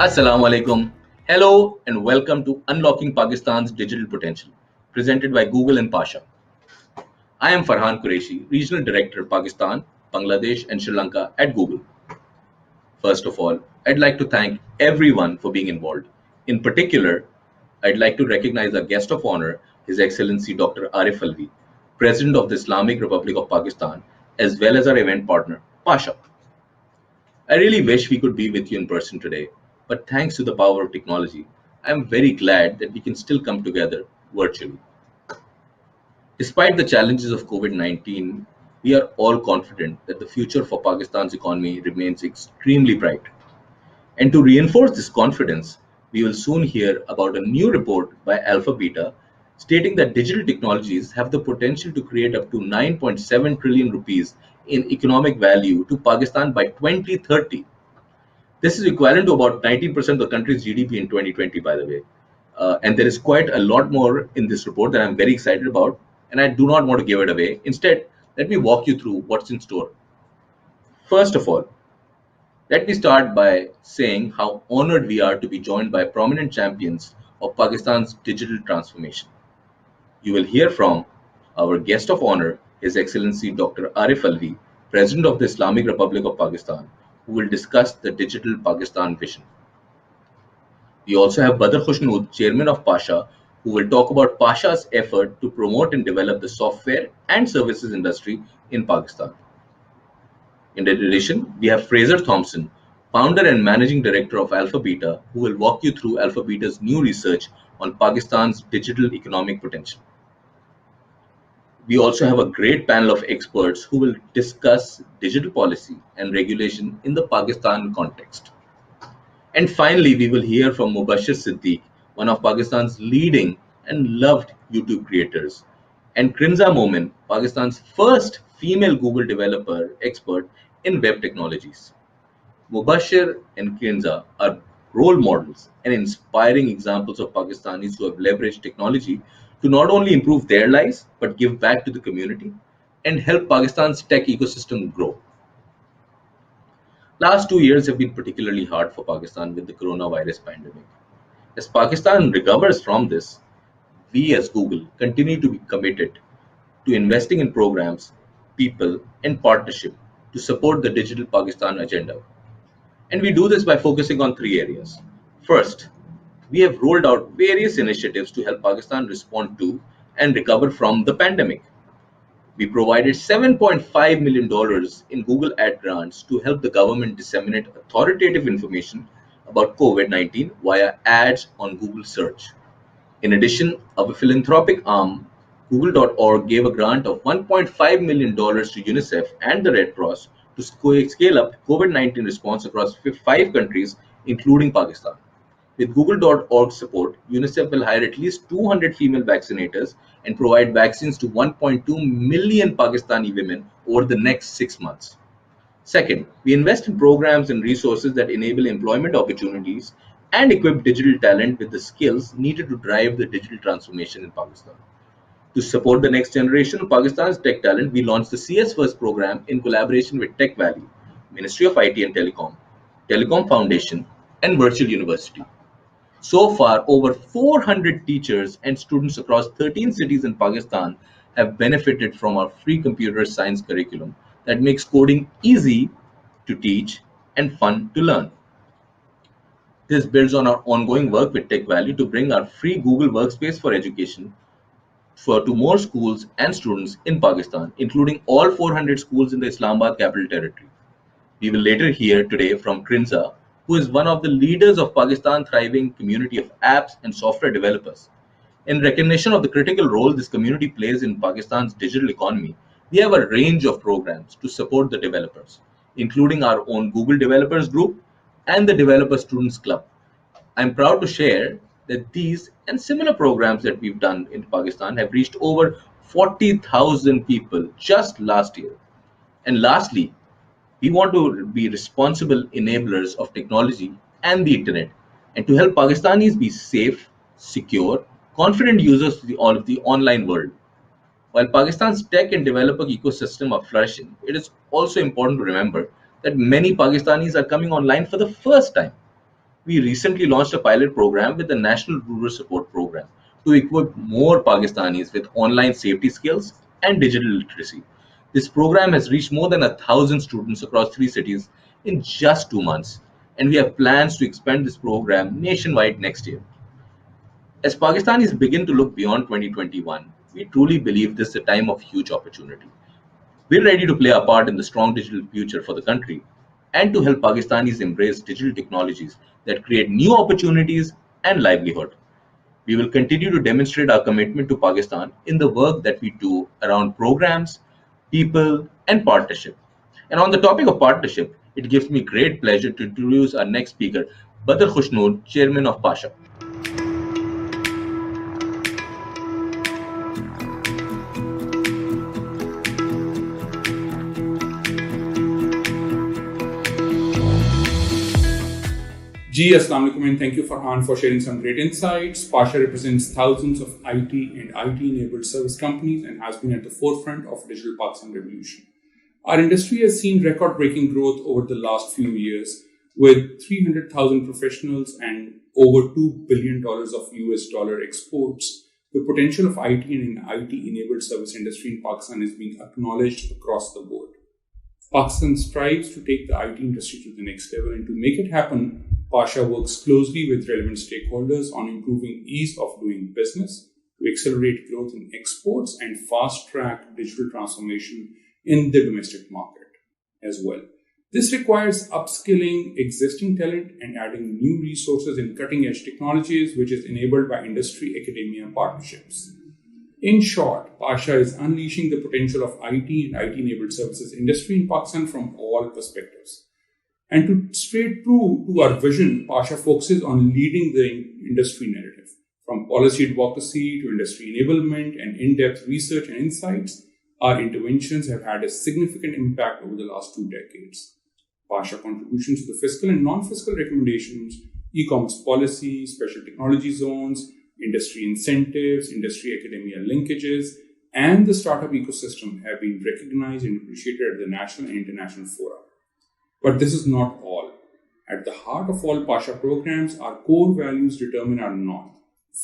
Assalamu alaikum. Hello and welcome to Unlocking Pakistan's Digital Potential, presented by Google and Pasha. I am Farhan Qureshi, Regional Director, Pakistan, Bangladesh, and Sri Lanka at Google. First of all, I'd like to thank everyone for being involved. In particular, I'd like to recognize our guest of honor, His Excellency Dr. Arif Alvi, President of the Islamic Republic of Pakistan, as well as our event partner, Pasha. I really wish we could be with you in person today, but thanks to the power of technology, I am very glad that we can still come together virtually. Despite the challenges of COVID-19, we are all confident that the future for Pakistan's economy remains extremely bright. And to reinforce this confidence, we will soon hear about a new report by AlphaBeta stating that digital technologies have the potential to create up to 9.7 trillion rupees in economic value to Pakistan by 2030. This is equivalent to about 19% of the country's GDP in 2020, by the way. And there is quite a lot more in this report that I'm very excited about, and I do not want to give it away. Instead, let me walk you through what's in store. First of all, let me start by saying how honored we are to be joined by prominent champions of Pakistan's digital transformation. You will hear from our guest of honor, His Excellency Dr. Arif Alvi, President of the Islamic Republic of Pakistan, who will discuss the Digital Pakistan vision. We also have Badr Khushnud, Chairman of PASHA, who will talk about PASHA's effort to promote and develop the software and services industry in Pakistan. In addition, we have Fraser Thompson, founder and managing director of AlphaBeta, who will walk you through AlphaBeta's new research on Pakistan's digital economic potential. We also have a great panel of experts who will discuss digital policy and regulation in the Pakistan context. And finally, we will hear from Mubashir Siddiq, one of Pakistan's leading and loved YouTube creators, and Krinza Momin, Pakistan's first female Google developer expert in web technologies. Mubashir and Krinza are role models and inspiring examples of Pakistanis who have leveraged technology to not only improve their lives but give back to the community and help Pakistan's tech ecosystem grow. Last 2 years have been particularly hard for Pakistan with the coronavirus pandemic. As Pakistan recovers from this, we as Google continue to be committed to investing in programs, people, and partnership to support the Digital Pakistan agenda. And we do this by focusing on three areas. First, we have rolled out various initiatives to help Pakistan respond to and recover from the pandemic. We provided $7.5 million in Google Ad grants to help the government disseminate authoritative information about COVID-19 via ads on Google search. In addition, our philanthropic arm, Google.org, gave a grant of $1.5 million to UNICEF and the Red Cross to scale up COVID-19 response across 5 countries, including Pakistan. With Google.org support, UNICEF will hire at least 200 female vaccinators and provide vaccines to 1.2 million Pakistani women over the next 6 months. Second, we invest in programs and resources that enable employment opportunities and equip digital talent with the skills needed to drive the digital transformation in Pakistan. To support the next generation of Pakistan's tech talent, we launched the CS First program in collaboration with Tech Valley, Ministry of IT and Telecom, Telecom Foundation, and Virtual University. So far, over 400 teachers and students across 13 cities in Pakistan have benefited from our free computer science curriculum that makes coding easy to teach and fun to learn. This builds on our ongoing work with Tech Valley to bring our free Google Workspace for education to more schools and students in Pakistan, including all 400 schools in the Islamabad Capital Territory. We will later hear today from Krinza, who is one of the leaders of Pakistan's thriving community of apps and software developers. In recognition of the critical role this community plays in Pakistan's digital economy, we have a range of programs to support the developers, including our own Google Developers Group and the Developer Students Club. I'm proud to share that these and similar programs that we've done in Pakistan have reached over 40,000 people just last year. And lastly, we want to be responsible enablers of technology and the internet, and to help Pakistanis be safe, secure, confident users of the online world. While Pakistan's tech and developer ecosystem are flourishing, it is also important to remember that many Pakistanis are coming online for the first time. We recently launched a pilot program with the National Rural Support Program to equip more Pakistanis with online safety skills and digital literacy. This program has reached more than 1,000 students across 3 cities in just 2 months, and we have plans to expand this program nationwide next year. As Pakistanis begin to look beyond 2021, we truly believe this is a time of huge opportunity. We're ready to play our part in the strong digital future for the country and to help Pakistanis embrace digital technologies that create new opportunities and livelihood. We will continue to demonstrate our commitment to Pakistan in the work that we do around programs, people, and partnership. And on the topic of partnership, it gives me great pleasure to introduce our next speaker, Badr Khushnur, Chairman of PASHA. Assalamu alaikum, and thank you Farhan for sharing some great insights. PASHA represents thousands of IT and IT-enabled service companies and has been at the forefront of digital Pakistan revolution. Our industry has seen record-breaking growth over the last few years with 300,000 professionals and over $2 billion of US dollar exports. The potential of IT and IT-enabled service industry in Pakistan is being acknowledged across the board. Pakistan strives to take the IT industry to the next level, and to make it happen, PASHA works closely with relevant stakeholders on improving ease of doing business, to accelerate growth in exports and fast-track digital transformation in the domestic market as well. This requires upskilling existing talent and adding new resources in cutting-edge technologies, which is enabled by industry-academia partnerships. In short, PASHA is unleashing the potential of IT and IT-enabled services industry in Pakistan from all perspectives. And to stay true to our vision, PASHA focuses on leading the industry narrative. From policy advocacy to industry enablement and in-depth research and insights, our interventions have had a significant impact over the last 2 decades. PASHA contributions to the fiscal and non-fiscal recommendations, e-commerce policy, special technology zones, industry incentives, industry academia linkages, and the startup ecosystem have been recognized and appreciated at the national and international fora. But this is not all. At the heart of all PASHA programs, our core values determine our north.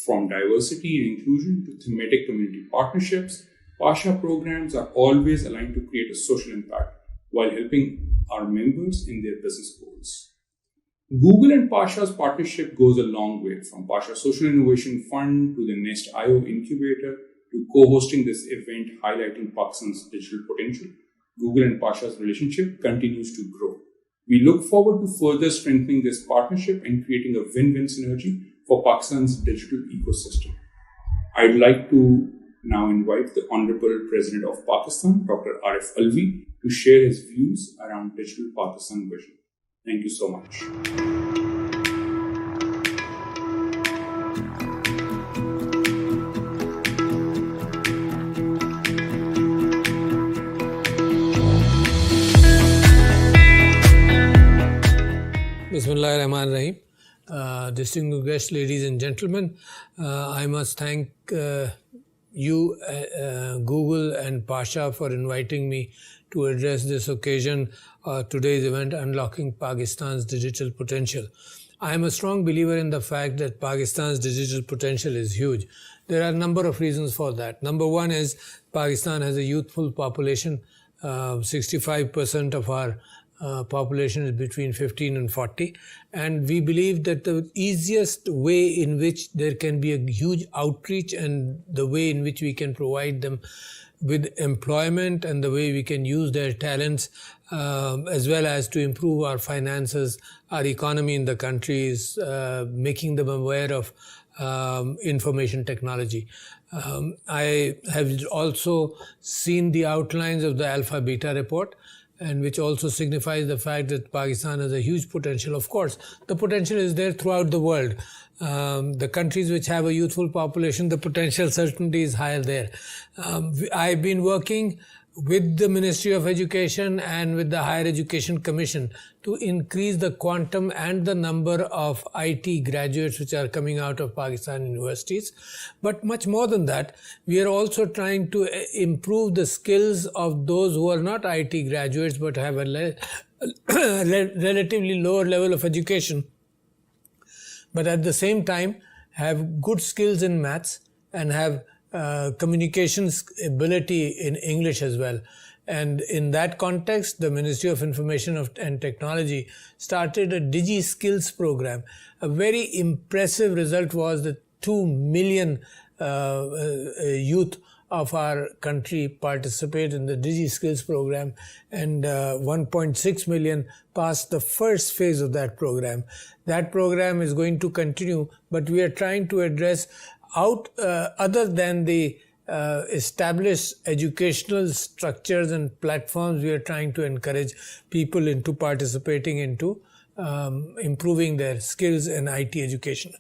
From diversity and inclusion to thematic community partnerships, PASHA programs are always aligned to create a social impact while helping our members in their business goals. Google and PASHA's partnership goes a long way, from PASHA Social Innovation Fund to the Nest IO Incubator to co-hosting this event highlighting Pakistan's digital potential. Google and PASHA's relationship continues to grow. We look forward to further strengthening this partnership and creating a win-win synergy for Pakistan's digital ecosystem. I'd like to now invite the Honorable President of Pakistan, Dr. Arif Alvi, to share his views around digital Pakistan vision. Thank you so much. Bismillahirrahmanirrahim. Distinguished guests, ladies and gentlemen, I must thank you, Google and PASHA for inviting me to address this occasion, today's event, Unlocking Pakistan's Digital Potential. I am a strong believer in the fact that Pakistan's digital potential is huge. There are a number of reasons for that. Number one is Pakistan has a youthful population. 65% of our population is between 15 and 40, and we believe that the easiest way in which there can be a huge outreach and the way in which we can provide them with employment and the way we can use their talents as well as to improve our finances, our economy in the country is making them aware of information technology. I have also seen the outlines of the AlphaBeta report, and which also signifies the fact that Pakistan has a huge potential. Of course, the potential is there throughout the world. The countries which have a youthful population, the potential certainly is higher there. I've been working with the Ministry of Education and with the Higher Education Commission to increase the quantum and the number of IT graduates which are coming out of Pakistan universities. But much more than that, we are also trying to improve the skills of those who are not IT graduates but have a relatively lower level of education, but at the same time have good skills in maths and have communications ability in English as well. And in that context, the Ministry of Information and Technology started a Digi Skills program. A very impressive result was that 2 million youth of our country participate in the Digi Skills program, and 1.6 million passed the first phase of that program. That program is going to continue, but we are trying to address other than the established educational structures and platforms. We are trying to encourage people into participating into improving their skills in IT education.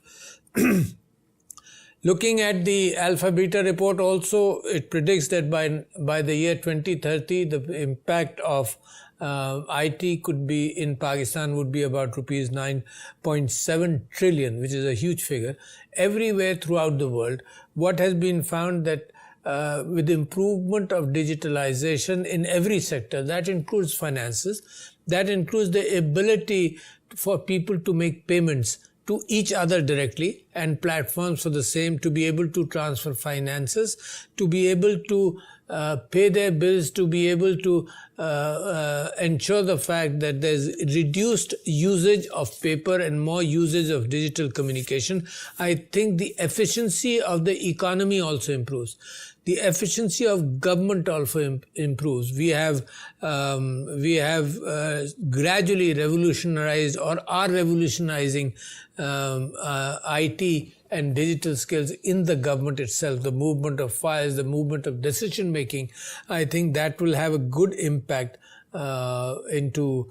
Looking at the AlphaBeta report also, it predicts that by the year 2030, the impact of IT could be in Pakistan would be about rupees 9.7 trillion, which is a huge figure. Everywhere throughout the world, what has been found that with improvement of digitalization in every sector, that includes finances, that includes the ability for people to make payments to each other directly, and platforms for the same, to be able to transfer finances, to be able to pay their bills, to be able to ensure the fact that there's reduced usage of paper and more usage of digital communication. I think the efficiency of the economy also improves. The efficiency of government also improves. We have gradually revolutionized or are revolutionizing IT and digital skills in the government itself, the movement of files, the movement of decision making. I think that will have a good impact into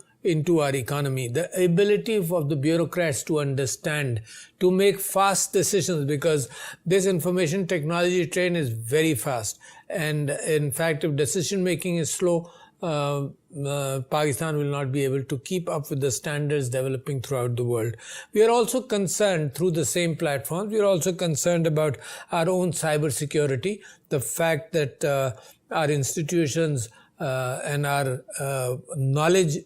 our economy. The ability of the bureaucrats to understand, to make fast decisions, because this information technology train is very fast. And in fact, if decision making is slow, Pakistan will not be able to keep up with the standards developing throughout the world. We are also concerned through the same platforms. We are also concerned about our own cyber security, the fact that our institutions and our knowledge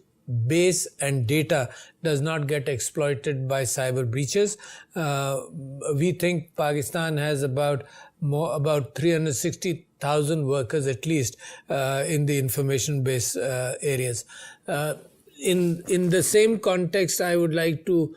base and data does not get exploited by cyber breaches. We think Pakistan has about 360,000 workers at least in the information base areas. In the same context, I would like to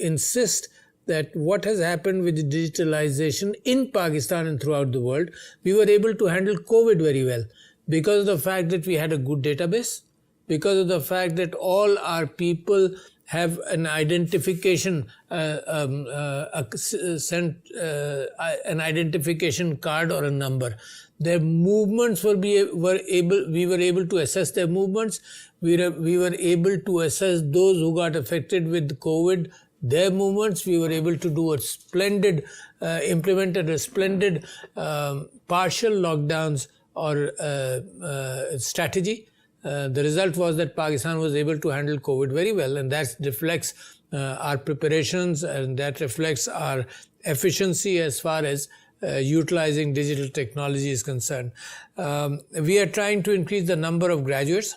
insist that what has happened with the digitalization in Pakistan and throughout the world, we were able to handle COVID very well because of the fact that we had a good database, because of the fact that all our people have an identification, an identification card or a number. Their movements we were able to assess their movements. We were able to assess those who got affected with COVID, their movements. We were able to do implemented a splendid partial lockdowns or strategy. The result was that Pakistan was able to handle COVID very well, and that reflects our preparations, and that reflects our efficiency as far as utilizing digital technology is concerned. We are trying to increase the number of graduates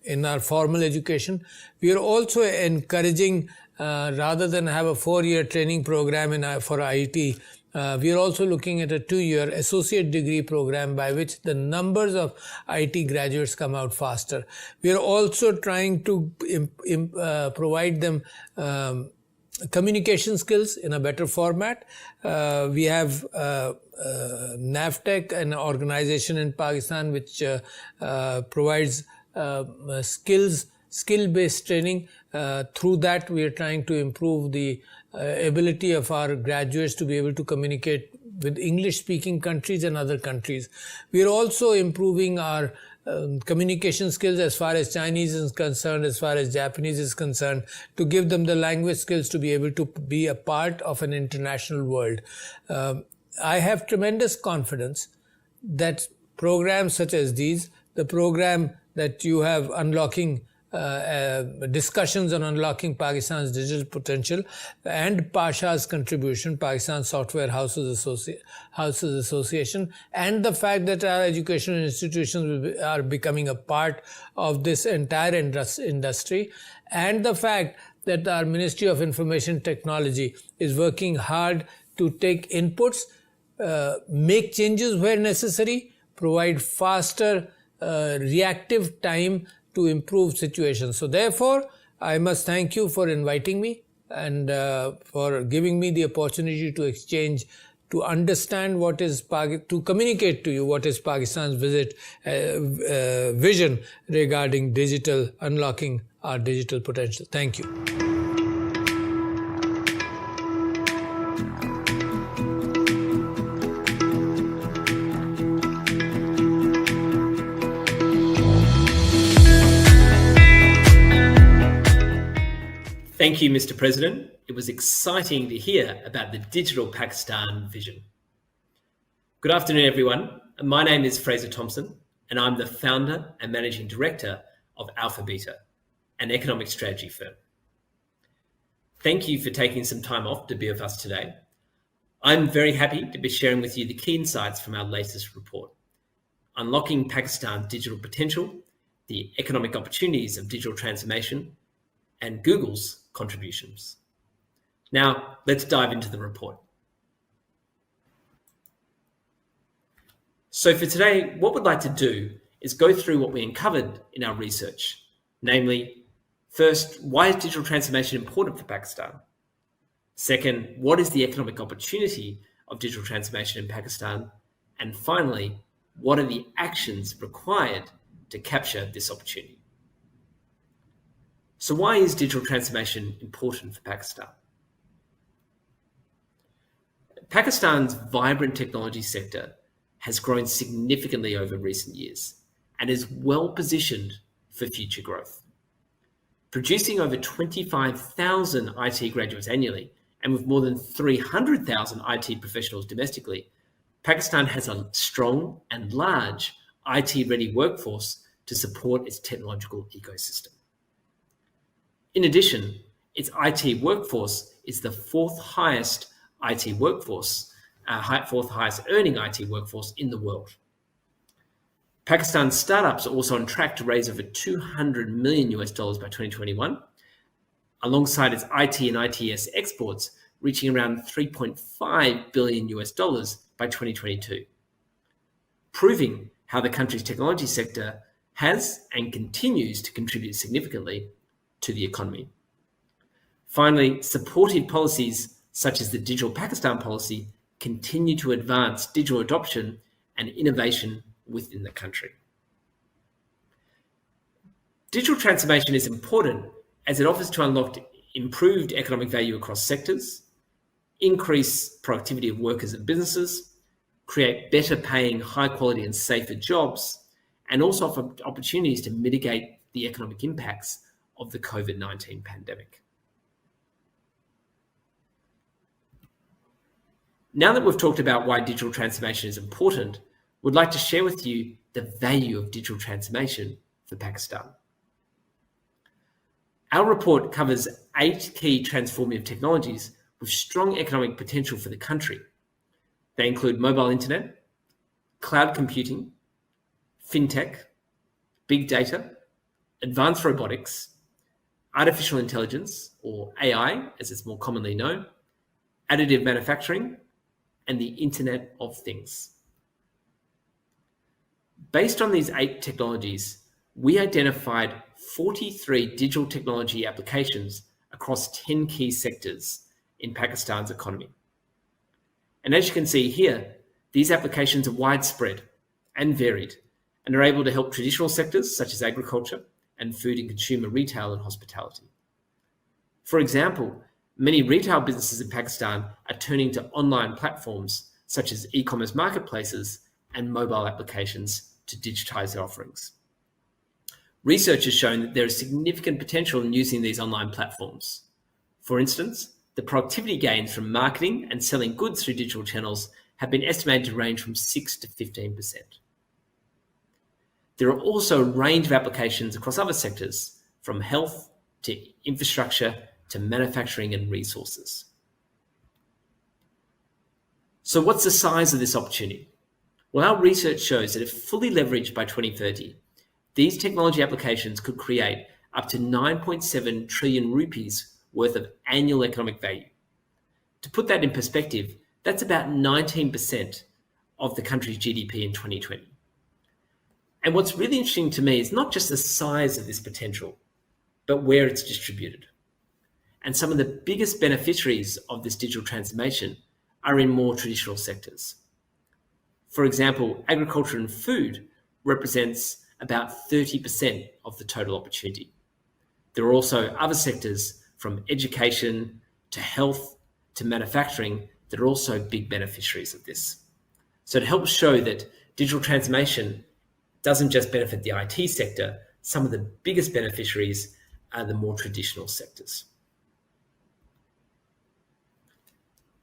in our formal education. We are also encouraging, rather than have a 4-year training program for IT, we are also looking at a 2-year associate degree program by which the numbers of IT graduates come out faster. We are also trying to provide them communication skills in a better format. We have NAVTEC, an organization in Pakistan which provides skill-based training. Through that, we are trying to improve the ability of our graduates to be able to communicate with English-speaking countries and other countries. We are also improving our communication skills as far as Chinese is concerned, as far as Japanese is concerned, to give them the language skills to be able to be a part of an international world. I have tremendous confidence that programs such as these, the program that you have unlocking discussions on unlocking Pakistan's digital potential, and PASHA's contribution, Pakistan Software Houses Association, and the fact that our educational institutions are becoming a part of this entire industry, and the fact that our Ministry of Information Technology is working hard to take inputs, make changes where necessary, provide faster reactive time to improve situations. So therefore, I must thank you for inviting me and for giving me the opportunity to exchange, to understand what is to communicate to you what is Pakistan's vision regarding digital, unlocking our digital potential. Thank you. Thank you, Mr. President. It was exciting to hear about the Digital Pakistan vision. Good afternoon, everyone. My name is Fraser Thompson, and I'm the founder and managing director of AlphaBeta, an economic strategy firm. Thank you for taking some time off to be with us today. I'm very happy to be sharing with you the key insights from our latest report, Unlocking Pakistan's Digital Potential, the Economic Opportunities of Digital Transformation, and Google's contributions. Now, let's dive into the report. So for today, what we'd like to do is go through what we uncovered in our research. Namely, first, why is digital transformation important for Pakistan? Second, what is the economic opportunity of digital transformation in Pakistan? And finally, what are the actions required to capture this opportunity? So why is digital transformation important for Pakistan? Pakistan's vibrant technology sector has grown significantly over recent years and is well positioned for future growth. Producing over 25,000 IT graduates annually and with more than 300,000 IT professionals domestically, Pakistan has a strong and large IT-ready workforce to support its technological ecosystem. In addition, its IT workforce is the fourth highest earning IT workforce in the world. Pakistan's startups are also on track to raise over $200 million by 2021, alongside its IT and ITES exports reaching around $3.5 billion by 2022, proving how the country's technology sector has and continues to contribute significantly to the economy. Finally, supportive policies such as the Digital Pakistan policy continue to advance digital adoption and innovation within the country. Digital transformation is important as it offers to unlock improved economic value across sectors, increase productivity of workers and businesses, create better paying, high quality and safer jobs, and also offer opportunities to mitigate the economic impacts of the COVID-19 pandemic. Now that we've talked about why digital transformation is important, we'd like to share with you the value of digital transformation for Pakistan. Our report covers 8 key transformative technologies with strong economic potential for the country. They include mobile internet, cloud computing, fintech, big data, advanced robotics, artificial intelligence, or AI, as it's more commonly known, additive manufacturing, and the Internet of Things. Based on these 8 technologies, we identified 43 digital technology applications across 10 key sectors in Pakistan's economy. And as you can see here, these applications are widespread and varied and are able to help traditional sectors such as agriculture and food and consumer retail and hospitality. For example, many retail businesses in Pakistan are turning to online platforms such as e-commerce marketplaces and mobile applications to digitize their offerings. Research has shown that there is significant potential in using these online platforms. For instance, the productivity gains from marketing and selling goods through digital channels have been estimated to range from 6 to 15%. There are also a range of applications across other sectors, from health to infrastructure to manufacturing and resources. So what's the size of this opportunity? Well, our research shows that if fully leveraged by 2030, these technology applications could create up to 9.7 trillion rupees worth of annual economic value. To put that in perspective, that's about 19% of the country's GDP in 2020. And what's really interesting to me is not just the size of this potential, but where it's distributed. And some of the biggest beneficiaries of this digital transformation are in more traditional sectors. For example, agriculture and food represents about 30% of the total opportunity. There are also other sectors from education to health to manufacturing that are also big beneficiaries of this. So it helps show that digital transformation doesn't just benefit the IT sector. Some of the biggest beneficiaries are the more traditional sectors.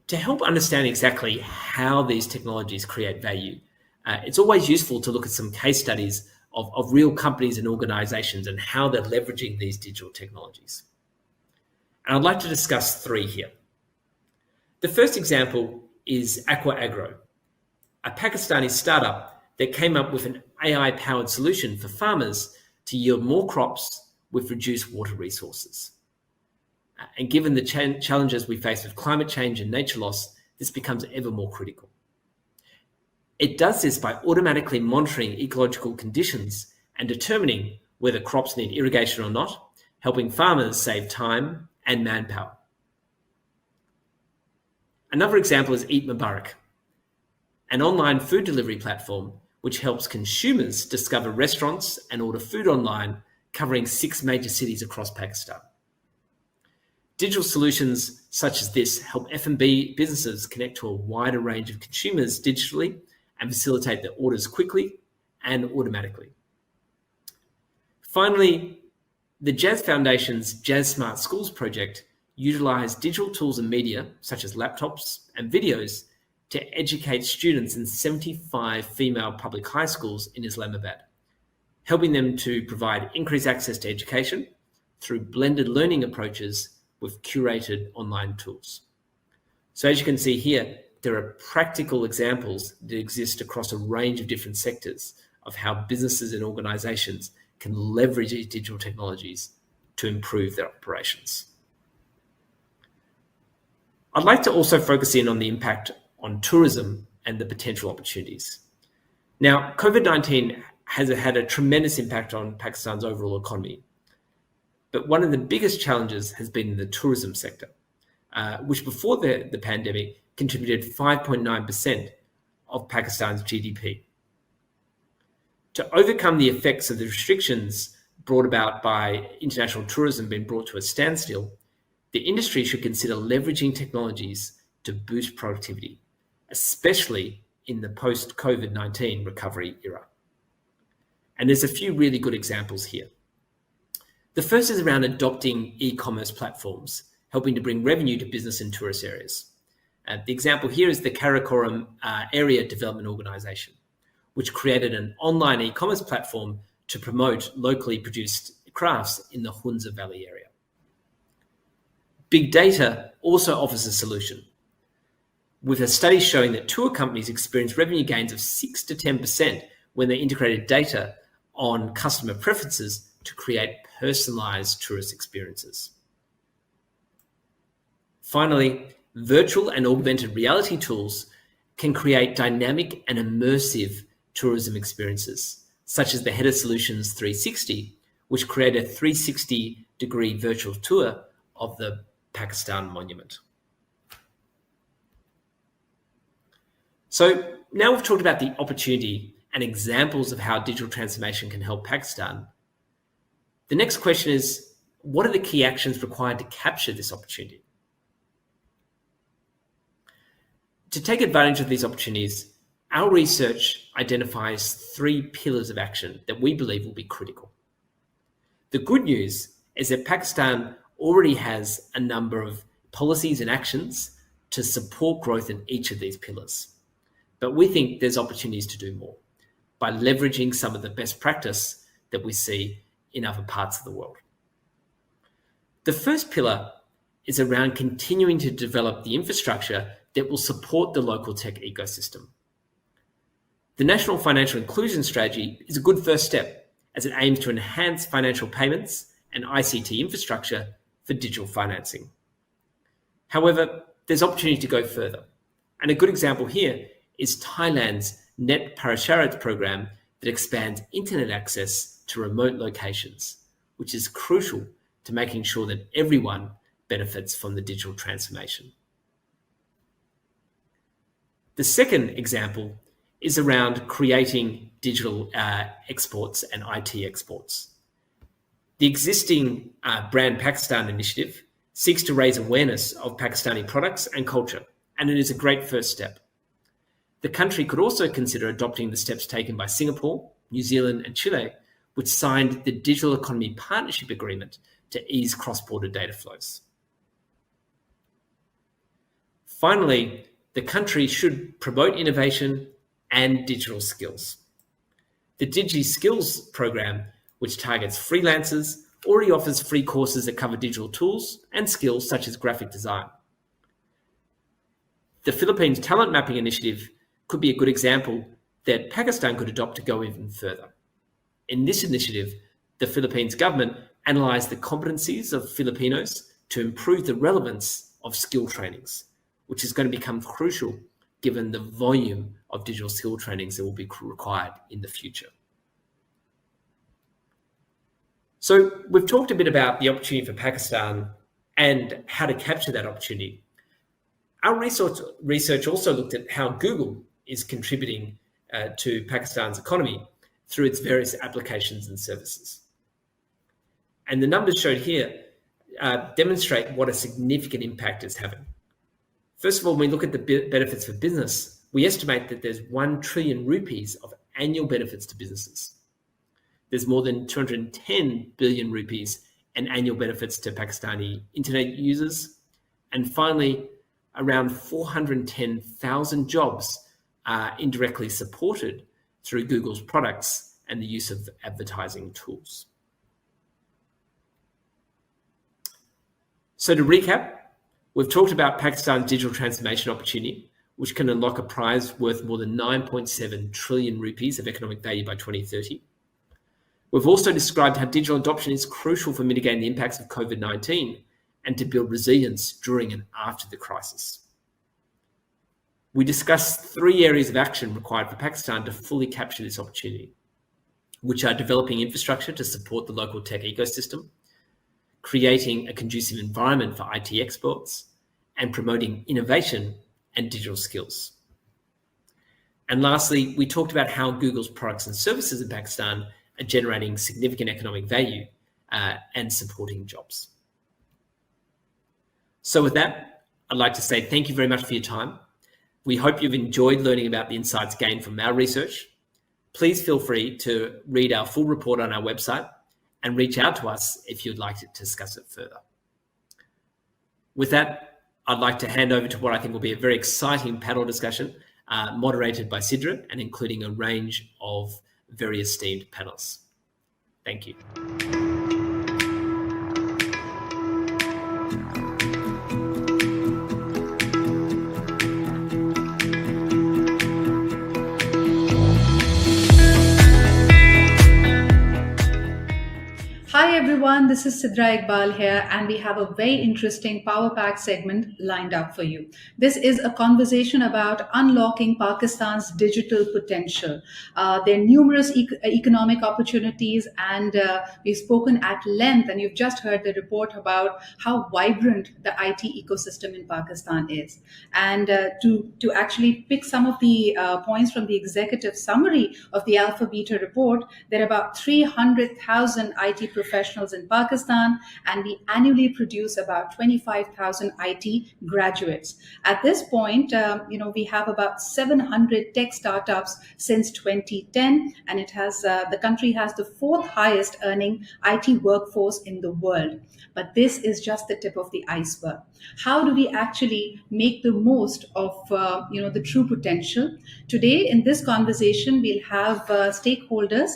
To help understand exactly how these technologies create value, it's always useful to look at some case studies of real companies and organizations and how they're leveraging these digital technologies. And I'd like to discuss three here. The first example is Aqua Agro, a Pakistani startup that came up with an AI-powered solution for farmers to yield more crops with reduced water resources. And given the challenges we face with climate change and nature loss, this becomes ever more critical. It does this by automatically monitoring ecological conditions and determining whether crops need irrigation or not, helping farmers save time and manpower. Another example is Eat Mubarak, an online food delivery platform which helps consumers discover restaurants and order food online, covering 6 major cities across Pakistan. Digital solutions such as this help F&B businesses connect to a wider range of consumers digitally and facilitate their orders quickly and automatically. Finally, the Jazz Foundation's Jazz Smart Schools project utilized digital tools and media, such as laptops and videos, to educate students in 75 female public high schools in Islamabad, helping them to provide increased access to education through blended learning approaches with curated online tools. So as you can see here, there are practical examples that exist across a range of different sectors of how businesses and organizations can leverage these digital technologies to improve their operations. I'd like to also focus in on the impact on tourism and the potential opportunities. Now, COVID-19 has had a tremendous impact on Pakistan's overall economy, but one of the biggest challenges has been in the tourism sector, which before the pandemic contributed 5.9% of Pakistan's GDP. To overcome the effects of the restrictions brought about by international tourism being brought to a standstill, the industry should consider leveraging technologies to boost productivity, especially in the post-COVID-19 recovery era. And there's a few really good examples here. The first is around adopting e-commerce platforms, helping to bring revenue to business and tourist areas. The example here is the Karakoram Area Development Organisation, which created an online e-commerce platform to promote locally produced crafts in the Hunza Valley area. Big data also offers a solution, with a study showing that tour companies experience revenue gains of 6 to 10% when they integrated data on customer preferences to create personalized tourist experiences. Finally, virtual and augmented reality tools can create dynamic and immersive tourism experiences, such as the Header Solutions 360, which created a 360-degree virtual tour of the Pakistan Monument. So now we've talked about the opportunity and examples of how digital transformation can help Pakistan. The next question is, what are the key actions required to capture this opportunity? To take advantage of these opportunities, our research identifies 3 pillars of action that we believe will be critical. The good news is that Pakistan already has a number of policies and actions to support growth in each of these pillars. But we think there's opportunities to do more by leveraging some of the best practice that we see in other parts of the world. The first pillar is around continuing to develop the infrastructure that will support the local tech ecosystem. The National Financial Inclusion Strategy is a good first step as it aims to enhance financial payments and ICT infrastructure for digital financing. However, there's opportunity to go further. And a good example here is Thailand's Net Parasharat program that expands internet access to remote locations, which is crucial to making sure that everyone benefits from the digital transformation. The second example is around creating digital exports and IT exports. The existing Brand Pakistan initiative seeks to raise awareness of Pakistani products and culture, and it is a great first step. The country could also consider adopting the steps taken by Singapore, New Zealand, and Chile, which signed the Digital Economy Partnership Agreement to ease cross-border data flows. Finally, the country should promote innovation and digital skills. The Digi Skills program, which targets freelancers, already offers free courses that cover digital tools and skills such as graphic design. The Philippines Talent Mapping Initiative could be a good example that Pakistan could adopt to go even further. In this initiative, the Philippines government analysed the competencies of Filipinos to improve the relevance of skill trainings, which is going to become crucial given the volume of digital skill trainings that will be required in the future. So we've talked a bit about the opportunity for Pakistan and how to capture that opportunity. Our research also looked at how Google is contributing to Pakistan's economy through its various applications and services. And the numbers showed here demonstrate what a significant impact it's having. First of all, when we look at the benefits for business, we estimate that there's 1 trillion rupees of annual benefits to businesses. There's more than 210 billion rupees in annual benefits to Pakistani internet users. And finally, around 410,000 jobs are indirectly supported through Google's products and the use of advertising tools. So to recap, we've talked about Pakistan's digital transformation opportunity, which can unlock a prize worth more than 9.7 trillion rupees of economic value by 2030. We've also described how digital adoption is crucial for mitigating the impacts of COVID-19 and to build resilience during and after the crisis. We discussed 3 areas of action required for Pakistan to fully capture this opportunity, which are developing infrastructure to support the local tech ecosystem, creating a conducive environment for IT exports, and promoting innovation and digital skills. And lastly, we talked about how Google's products and services in Pakistan are generating significant economic value and supporting jobs. So with that, I'd like to say thank you very much for your time. We hope you've enjoyed learning about the insights gained from our research. Please feel free to read our full report on our website and reach out to us if you'd like to discuss it further. With that, I'd like to hand over to what I think will be a very exciting panel discussion moderated by Sidra and including a range of very esteemed panelists. Thank you. Hi everyone, this is Sidra Iqbal here, and we have a very interesting Power Pack segment lined up for you. This is a conversation about unlocking Pakistan's digital potential. There are numerous economic opportunities, and we've spoken at length, and you've just heard the report about how vibrant the IT ecosystem in Pakistan is. And to actually pick some of the points from the executive summary of the AlphaBeta report, there are about 300,000 IT professionals in Pakistan, and we annually produce about 25,000 IT graduates. At this point, we have about 700 tech startups since 2010, and it has the country has the 4th highest earning IT workforce in the world. But this is just the tip of the iceberg. How do we actually make the most of the true potential? Today, in this conversation, we'll have stakeholders,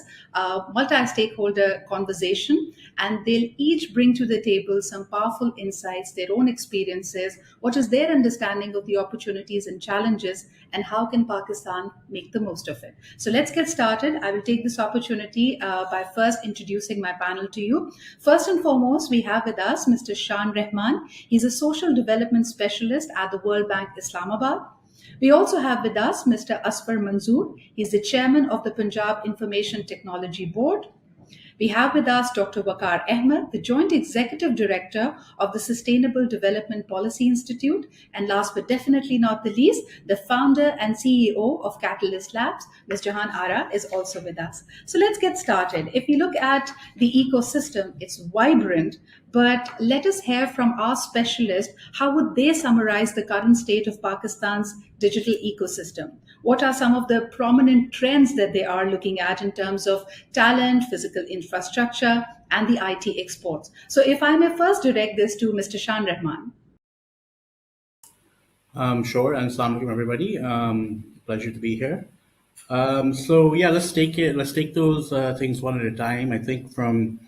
multi-stakeholder conversation, and they'll each bring to the table some powerful insights, their own experiences, what is their understanding of the opportunities and challenges, and how can Pakistan make the most of it. So let's get started. I will take this opportunity by first introducing my panel to you. First and foremost, we have with us Mr. Shan Rahman. He's a social development specialist at the World Bank Islamabad. We also have with us Mr. Asfar Manzoor. He's the chairman of the Punjab Information Technology Board. We have with us Dr. Waqar Ahmed, the Joint Executive Director of the Sustainable Development Policy Institute. And last but definitely not the least, the founder and CEO of Catalyst Labs, Ms. Jahan Ara, is also with us. So let's get started. If you look at the ecosystem, it's vibrant, but let us hear from our specialist, how would they summarize the current state of Pakistan's digital ecosystem? What are some of the prominent trends that they are looking at in terms of talent, physical infrastructure, and the IT exports? So if I may first direct this to Mr. Shan Rahman. Sure, and Assalamu alaikum, everybody. Pleasure to be here. So yeah, let's take those things one at a time. I think from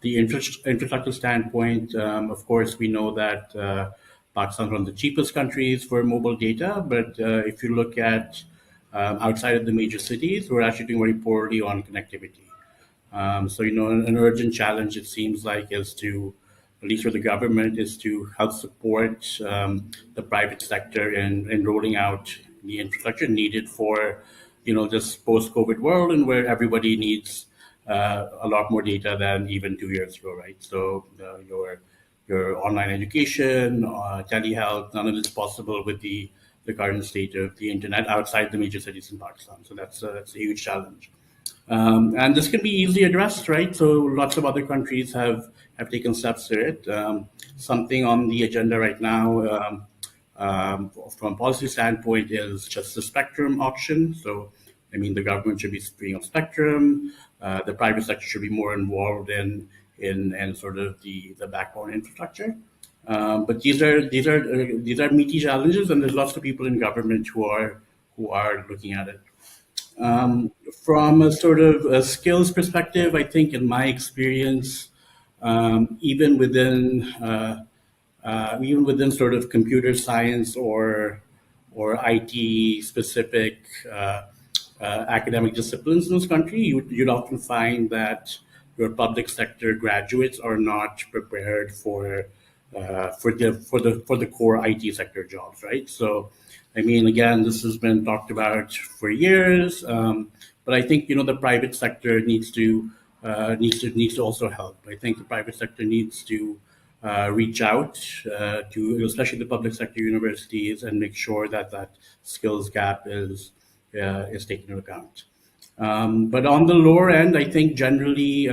the infrastructure standpoint, of course, we know that Pakistan is one of the cheapest countries for mobile data, but if you look at outside of the major cities, we're actually doing very poorly on connectivity. So, an urgent challenge, it seems like, is to, at least for the government, is to help support the private sector in rolling out the infrastructure needed for, this post-COVID world, and where everybody needs a lot more data than even 2 years ago, right? So your online education, telehealth, none of it's possible with the current state of the internet outside the major cities in Pakistan. So that's a huge challenge. And this can be easily addressed, right? So lots of other countries have taken steps to it. Something on the agenda right now from a policy standpoint is just the spectrum auction. So, the government should be freeing up spectrum. The private sector should be more involved in sort of the backbone infrastructure. But these are meaty challenges, and there's lots of people in government who are looking at it. From a sort of a skills perspective, I think in my experience, even within sort of computer science or IT specific academic disciplines in this country, you'd often find that your public sector graduates are not prepared for the core IT sector jobs, right? So, again, this has been talked about for years, but I think the private sector needs to also help. I think the private sector needs to reach out to, especially the public sector universities, and make sure that skills gap is taken into account. But on the lower end, I think generally,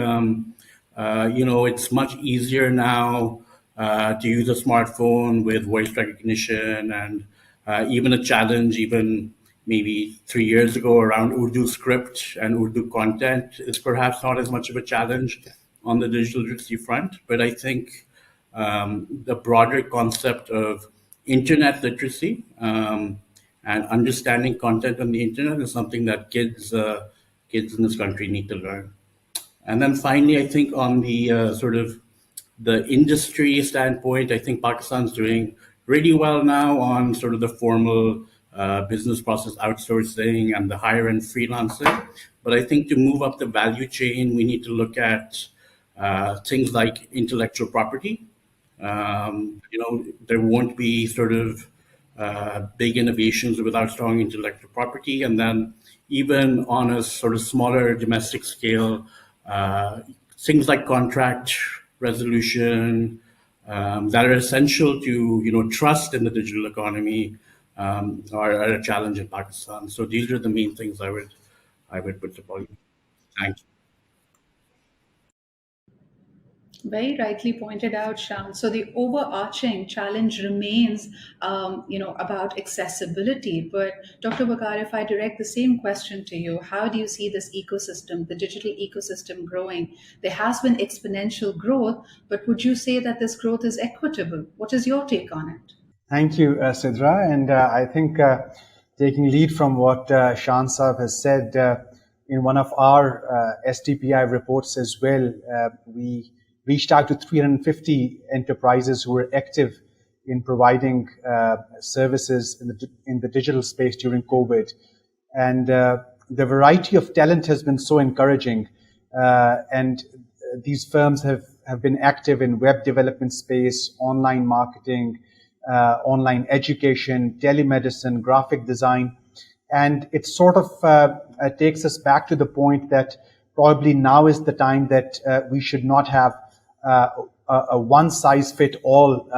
it's much easier now to use a smartphone with voice recognition, and even a challenge, even maybe 3 years ago, around Urdu script and Urdu content is perhaps not as much of a challenge on the digital literacy front. But I think the broader concept of internet literacy and understanding content on the internet is something that kids in this country need to learn. And then finally, I think on the sort of the industry standpoint, I think Pakistan's doing really well now on sort of the formal business process outsourcing and the higher end freelancing. But I think to move up the value chain, we need to look at things like intellectual property. There won't be sort of big innovations without strong intellectual property. And then even on a sort of smaller domestic scale, things like contract resolution that are essential to trust in the digital economy are a challenge in Pakistan. So these are the main things I would put to point. Thank you. Very rightly pointed out, Shan. So the overarching challenge remains, about accessibility. But Dr. Waqar, if I direct the same question to you, how do you see this ecosystem, the digital ecosystem, growing? There has been exponential growth, but would you say that this growth is equitable? What is your take on it? Thank you, Sidra. And I think taking lead from what Shan Saab has said, in one of our STPI reports as well, we reached out to 350 enterprises who were active in providing services in the digital space during COVID. And the variety of talent has been so encouraging. And these firms have been active in web development space, online marketing, online education, telemedicine, graphic design. And it sort of takes us back to the point that probably now is the time that we should not have a one-size-fit-all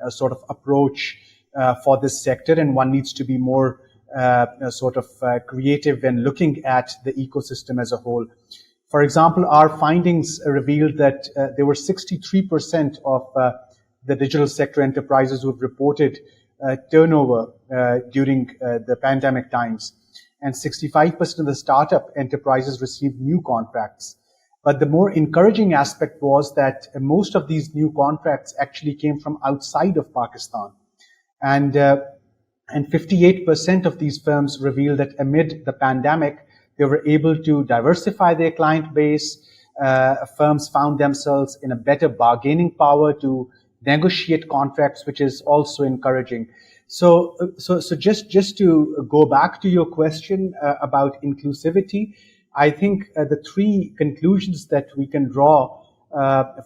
sort of approach for this sector, and one needs to be more sort of creative when looking at the ecosystem as a whole. For example, our findings revealed that there were 63% of the digital sector enterprises who have reported turnover during the pandemic times, and 65% of the startup enterprises received new contracts. But the more encouraging aspect was that most of these new contracts actually came from outside of Pakistan. And 58% of these firms revealed that amid the pandemic, they were able to diversify their client base. Firms found themselves in a better bargaining power to negotiate contracts, which is also encouraging. So just to go back to your question about inclusivity, I think the three conclusions that we can draw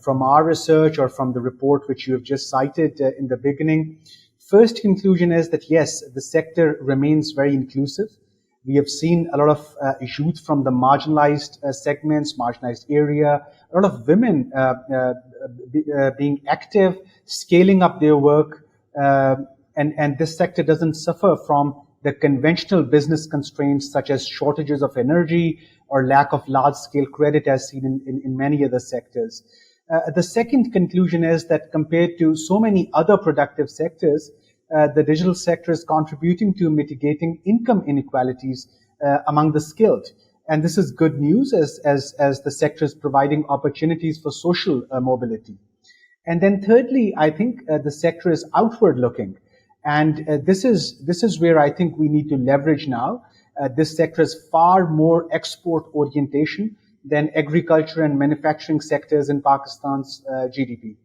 from our research or from the report which you have just cited in the beginning. First conclusion is that yes, the sector remains very inclusive. We have seen a lot of youth from the marginalized segments, marginalized area, a lot of women being active, scaling up their work, and this sector doesn't suffer from the conventional business constraints such as shortages of energy or lack of large-scale credit as seen in many other sectors. The second conclusion is that compared to so many other productive sectors, the digital sector is contributing to mitigating income inequalities among the skilled. And this is good news as the sector is providing opportunities for social mobility. And then thirdly, I think the sector is outward looking. And this is where I think we need to leverage now. This sector has far more export orientation than agriculture and manufacturing sectors in Pakistan's GDP.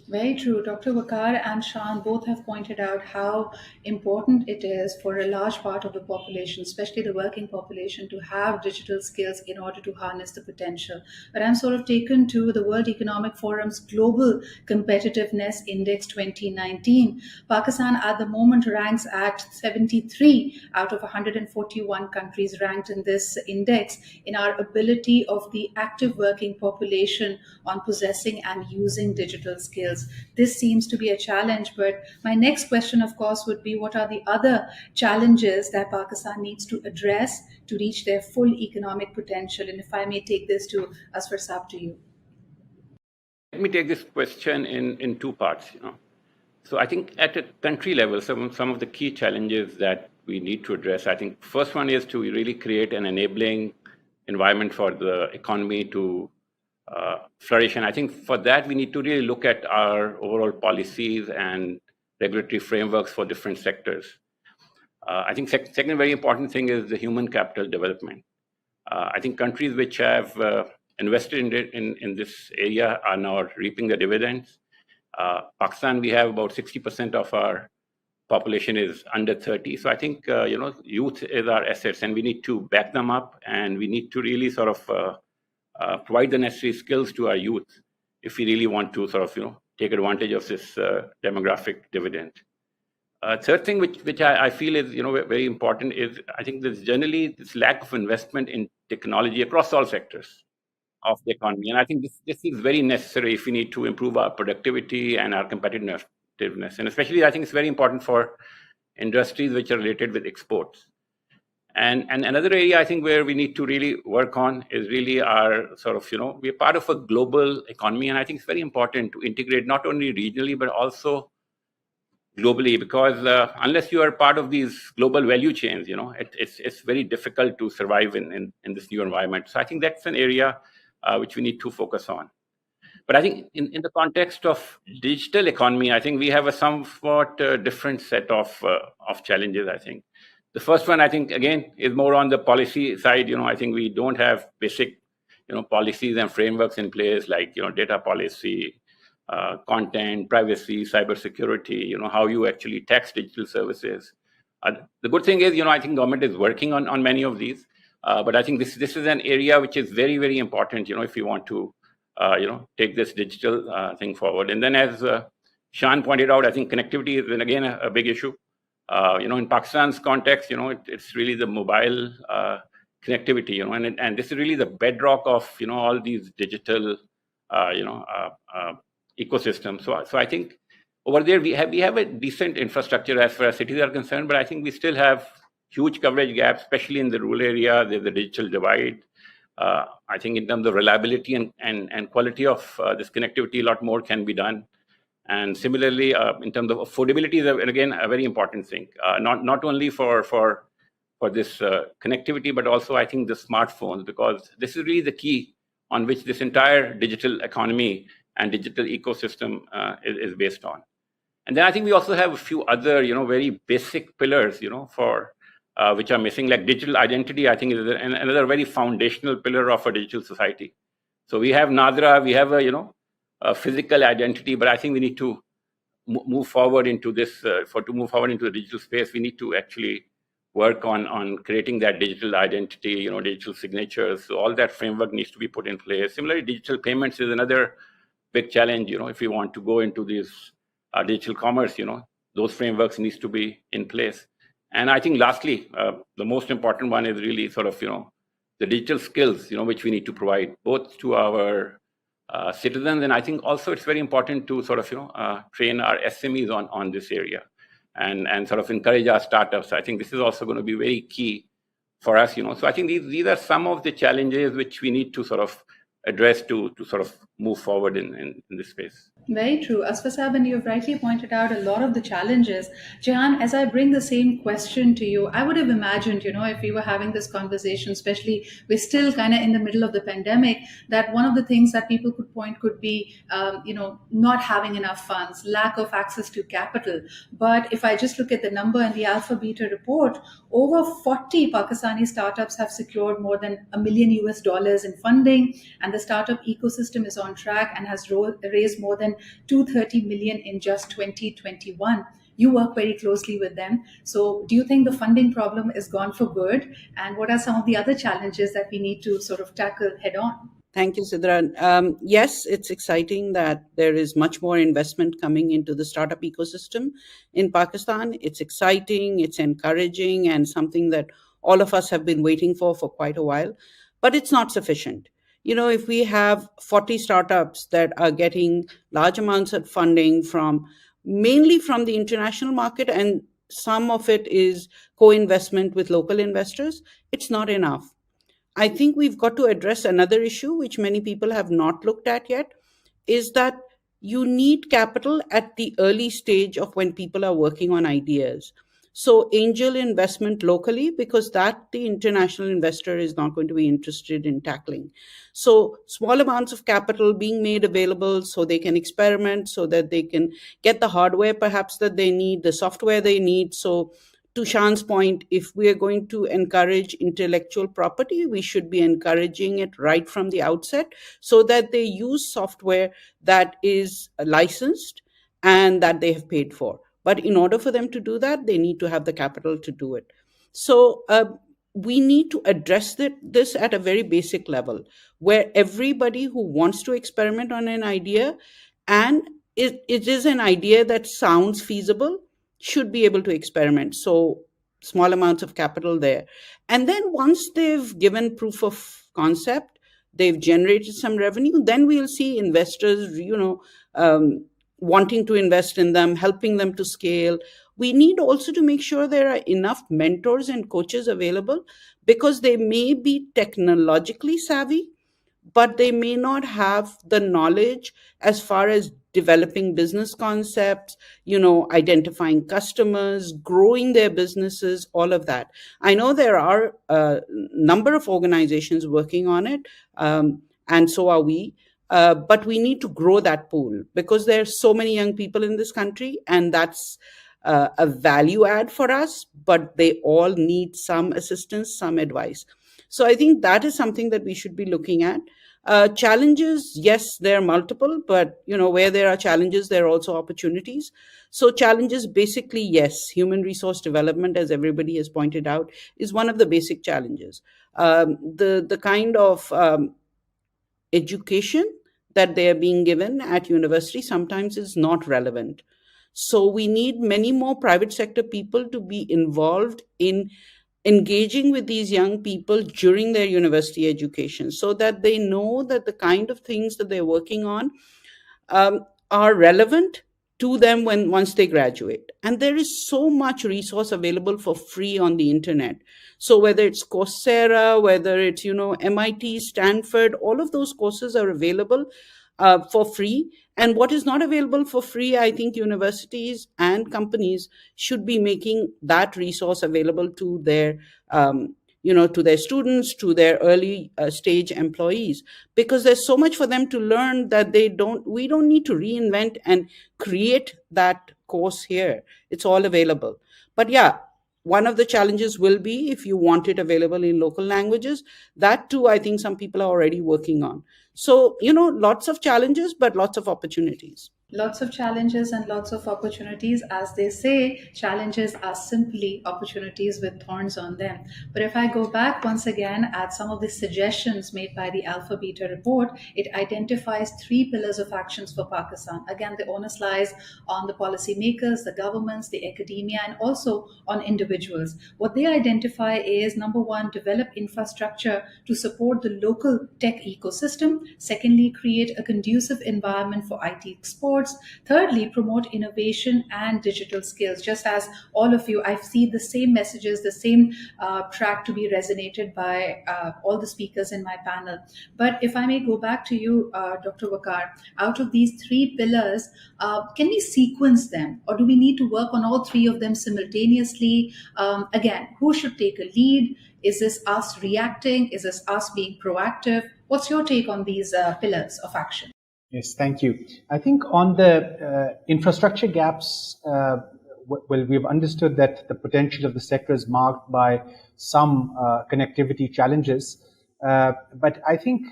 Very true. Dr. Waqar and Shan both have pointed out how important it is for a large part of the population, especially the working population, to have digital skills in order to harness the potential. But I'm sort of taken to the World Economic Forum's Global Competitiveness Index 2019. Pakistan at the moment ranks at 73 out of 141 countries ranked in this index in our ability of the active working population on possessing and using digital skills. This seems to be a challenge, but my next question, of course, would be what are the other challenges that Pakistan needs to address to reach their full economic potential? And if I may take this to Asfar Saab, to you. Let me take this question in two parts. So I think at a country level, some of the key challenges that we need to address, I think first one is to really create an enabling environment for the economy to flourish. And I think for that, we need to really look at our overall policies and regulatory frameworks for different sectors. I think second very important thing is the human capital development. I think countries which have invested in this area are now reaping the dividends. Pakistan, we have about 60% of our population is under 30. So I think, youth is our assets and we need to back them up, and we need to really sort of provide the necessary skills to our youth if we really want to sort of, take advantage of this demographic dividend. Third thing which I feel is, very important is I think there's generally this lack of investment in technology across all sectors of the economy. And I think this is very necessary if we need to improve our productivity and our competitiveness. And especially I think it's very important for industries which are related with exports. And another area I think where we need to really work on is really our sort of, we're part of a global economy. And I think it's very important to integrate not only regionally, but also globally, because unless you are part of these global value chains, it's very difficult to survive in this new environment. So I think that's an area which we need to focus on. But I think in the context of digital economy, I think we have a somewhat different set of challenges, I think. The first one, I think, again, is more on the policy side. I think we don't have basic policies and frameworks in place, like data policy, content, privacy, cybersecurity, how you actually tax digital services. The good thing is, I think government is working on many of these, but I think this is an area which is very, very important, if you want to, take this digital thing forward. And then as Shan pointed out, I think connectivity is, again, a big issue. In Pakistan's context, it's really the mobile connectivity, and this is really the bedrock of, all these digital, ecosystems. So I think over there we have a decent infrastructure as far as cities are concerned, but I think we still have huge coverage gaps, especially in the rural area. There's a digital divide. I think in terms of reliability and quality of this connectivity, a lot more can be done. And similarly, in terms of affordability, is again a very important thing. Not only for this connectivity, but also I think the smartphones, because this is really the key on which this entire digital economy and digital ecosystem is based on. And then I think we also have a few other, very basic pillars, for which are missing, like digital identity. I think is another very foundational pillar of a digital society. So we have NADRA, we have a physical identity, but I think we need to move forward into this. To move forward into the digital space, we need to actually work on creating that digital identity, digital signatures. So all that framework needs to be put in place. Similarly, digital payments is another big challenge. If we want to go into this digital commerce, those frameworks needs to be in place. And I think lastly, the most important one is really sort of, the digital skills, which we need to provide both to our citizens. And I think also it's very important to sort of, train our SMEs on this area and sort of encourage our startups. I think this is also going to be very key for us, So I think these are some of the challenges which we need to sort of address to sort of move forward in this space. Very true. Asfa and you've rightly pointed out a lot of the challenges. Jehan, as I bring the same question to you, I would have imagined, if we were having this conversation, especially we're still kind of in the middle of the pandemic, that one of the things that people could point could be, not having enough funds, lack of access to capital. But if I just look at the number in the AlphaBeta report, over 40 Pakistani startups have secured more than $1 million in funding, and the startup ecosystem is on track and has raised more than 230 million in just 2021. You work very closely with them. So do you think the funding problem is gone for good? And what are some of the other challenges that we need to sort of tackle head on? Thank you, Sidra. Yes, it's exciting that there is much more investment coming into the startup ecosystem in Pakistan. It's exciting, it's encouraging, and something that all of us have been waiting for quite a while. But it's not sufficient. If we have 40 startups that are getting large amounts of funding mainly from the international market, and some of it is co-investment with local investors, it's not enough. I think we've got to address another issue, which many people have not looked at yet, is that you need capital at the early stage of when people are working on ideas. So angel investment locally, because that the international investor is not going to be interested in tackling. So small amounts of capital being made available so they can experiment, so that they can get the hardware perhaps that they need, the software they need. So to Shan's point, if we are going to encourage intellectual property, we should be encouraging it right from the outset so that they use software that is licensed and that they have paid for. But in order for them to do that, they need to have the capital to do it. So we need to address this at a very basic level, where everybody who wants to experiment on an idea, and it is an idea that sounds feasible, should be able to experiment. So small amounts of capital there. And then once they've given proof of concept, they've generated some revenue, then we'll see investors, wanting to invest in them, helping them to scale. We need also to make sure there are enough mentors and coaches available, because they may be technologically savvy, but they may not have the knowledge as far as developing business concepts, identifying customers, growing their businesses, all of that. I know there are a number of organizations working on it, and so are we. But we need to grow that pool, because there are so many young people in this country, and that's a value add for us, but they all need some assistance, some advice. So I think that is something that we should be looking at. Challenges, yes, there are multiple, but where there are challenges, there are also opportunities. So challenges, basically, yes, human resource development, as everybody has pointed out, is one of the basic challenges. The kind of education that they are being given at university sometimes is not relevant. So we need many more private sector people to be involved in engaging with these young people during their university education, so that they know that the kind of things that they're working on are relevant to them once they graduate. And there is so much resource available for free on the internet. So whether it's Coursera, whether it's MIT, Stanford, all of those courses are available for free. And what is not available for free, I think universities and companies should be making that resource available to their to their students, to their early stage employees, because there's so much for them to learn that we don't need to reinvent and create that course here. It's all available. But yeah, one of the challenges will be if you want it available in local languages. That too, I think some people are already working on. So, lots of challenges, but lots of opportunities. Lots of challenges and lots of opportunities. As they say, challenges are simply opportunities with thorns on them. But if I go back once again at some of the suggestions made by the AlphaBeta report, it identifies 3 pillars of actions for Pakistan. Again, the onus lies on the policymakers, the governments, the academia, and also on individuals. What they identify is, number 1, develop infrastructure to support the local tech ecosystem. Secondly, create a conducive environment for IT exports. Thirdly, promote innovation and digital skills. Just as all of you, I see the same messages, the same track to be resonated by all the speakers in my panel. But if I may go back to you, Dr. Waqar, out of these 3 pillars, can we sequence them, or do we need to work on all 3 of them simultaneously? Again, who should take a lead? Is this us reacting? Is this us being proactive? What's your take on these pillars of action? Yes, thank you. I think on the infrastructure gaps, well, we've understood that the potential of the sector is marked by some connectivity challenges. But I think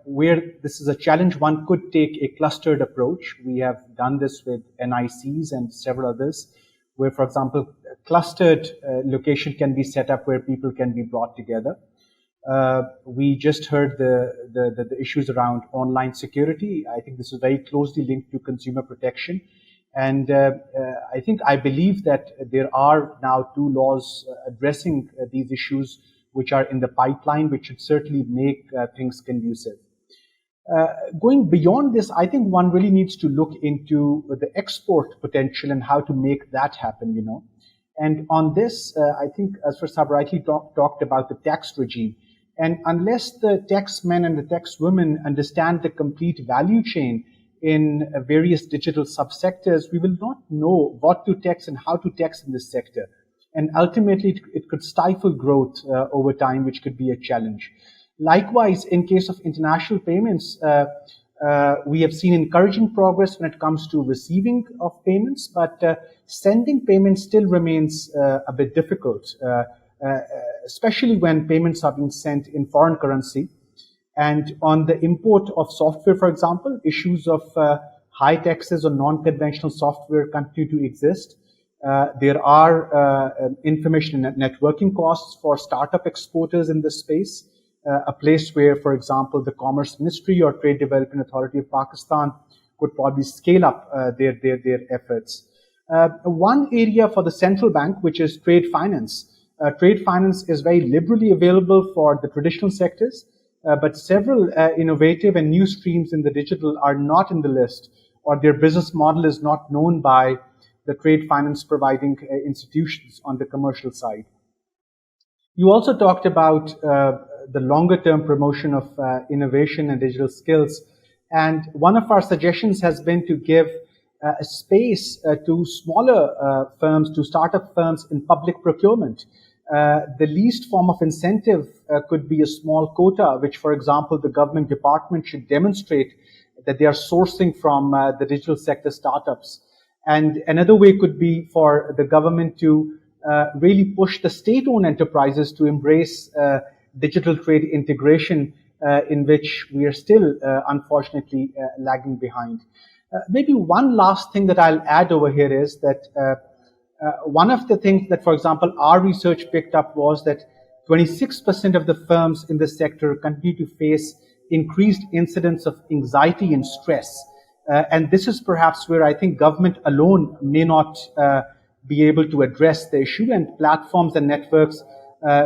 where this is a challenge, one could take a clustered approach. We have done this with NICs and several others, where, for example, clustered location can be set up where people can be brought together. We just heard the issues around online security. I think this is very closely linked to consumer protection. And I believe that there are now 2 laws addressing these issues, which are in the pipeline, which should certainly make things conducive. Going beyond this, I think one really needs to look into the export potential and how to make that happen, And on this, I think, as Farsab rightly talked about the tax regime. And unless the taxmen and the taxwomen understand the complete value chain in various digital subsectors, we will not know what to tax and how to tax in this sector. And ultimately, it could stifle growth over time, which could be a challenge. Likewise, in case of international payments, we have seen encouraging progress when it comes to receiving of payments, but sending payments still remains a bit difficult, especially when payments are being sent in foreign currency. And on the import of software, for example, issues of high taxes on non-conventional software continue to exist. There are information and networking costs for startup exporters in this space, a place where, for example, the Commerce Ministry or Trade Development Authority of Pakistan could probably scale up their efforts. One area for the central bank, which is trade finance. Trade finance is very liberally available for the traditional sectors, but several innovative and new streams in the digital are not in the list, or their business model is not known by the trade finance providing institutions on the commercial side. You also talked about the longer term promotion of innovation and digital skills. And one of our suggestions has been to give a space to smaller firms, to startup firms in public procurement. The least form of incentive could be a small quota, which, for example, the government department should demonstrate that they are sourcing from the digital sector startups. And another way could be for the government to really push the state-owned enterprises to embrace digital trade integration in which we are still, unfortunately, lagging behind. Maybe one last thing that I'll add over here is that one of the things that, for example, our research picked up was that 26% of the firms in this sector continue to face increased incidents of anxiety and stress. And this is perhaps where I think government alone may not be able to address the issue, and platforms and networks,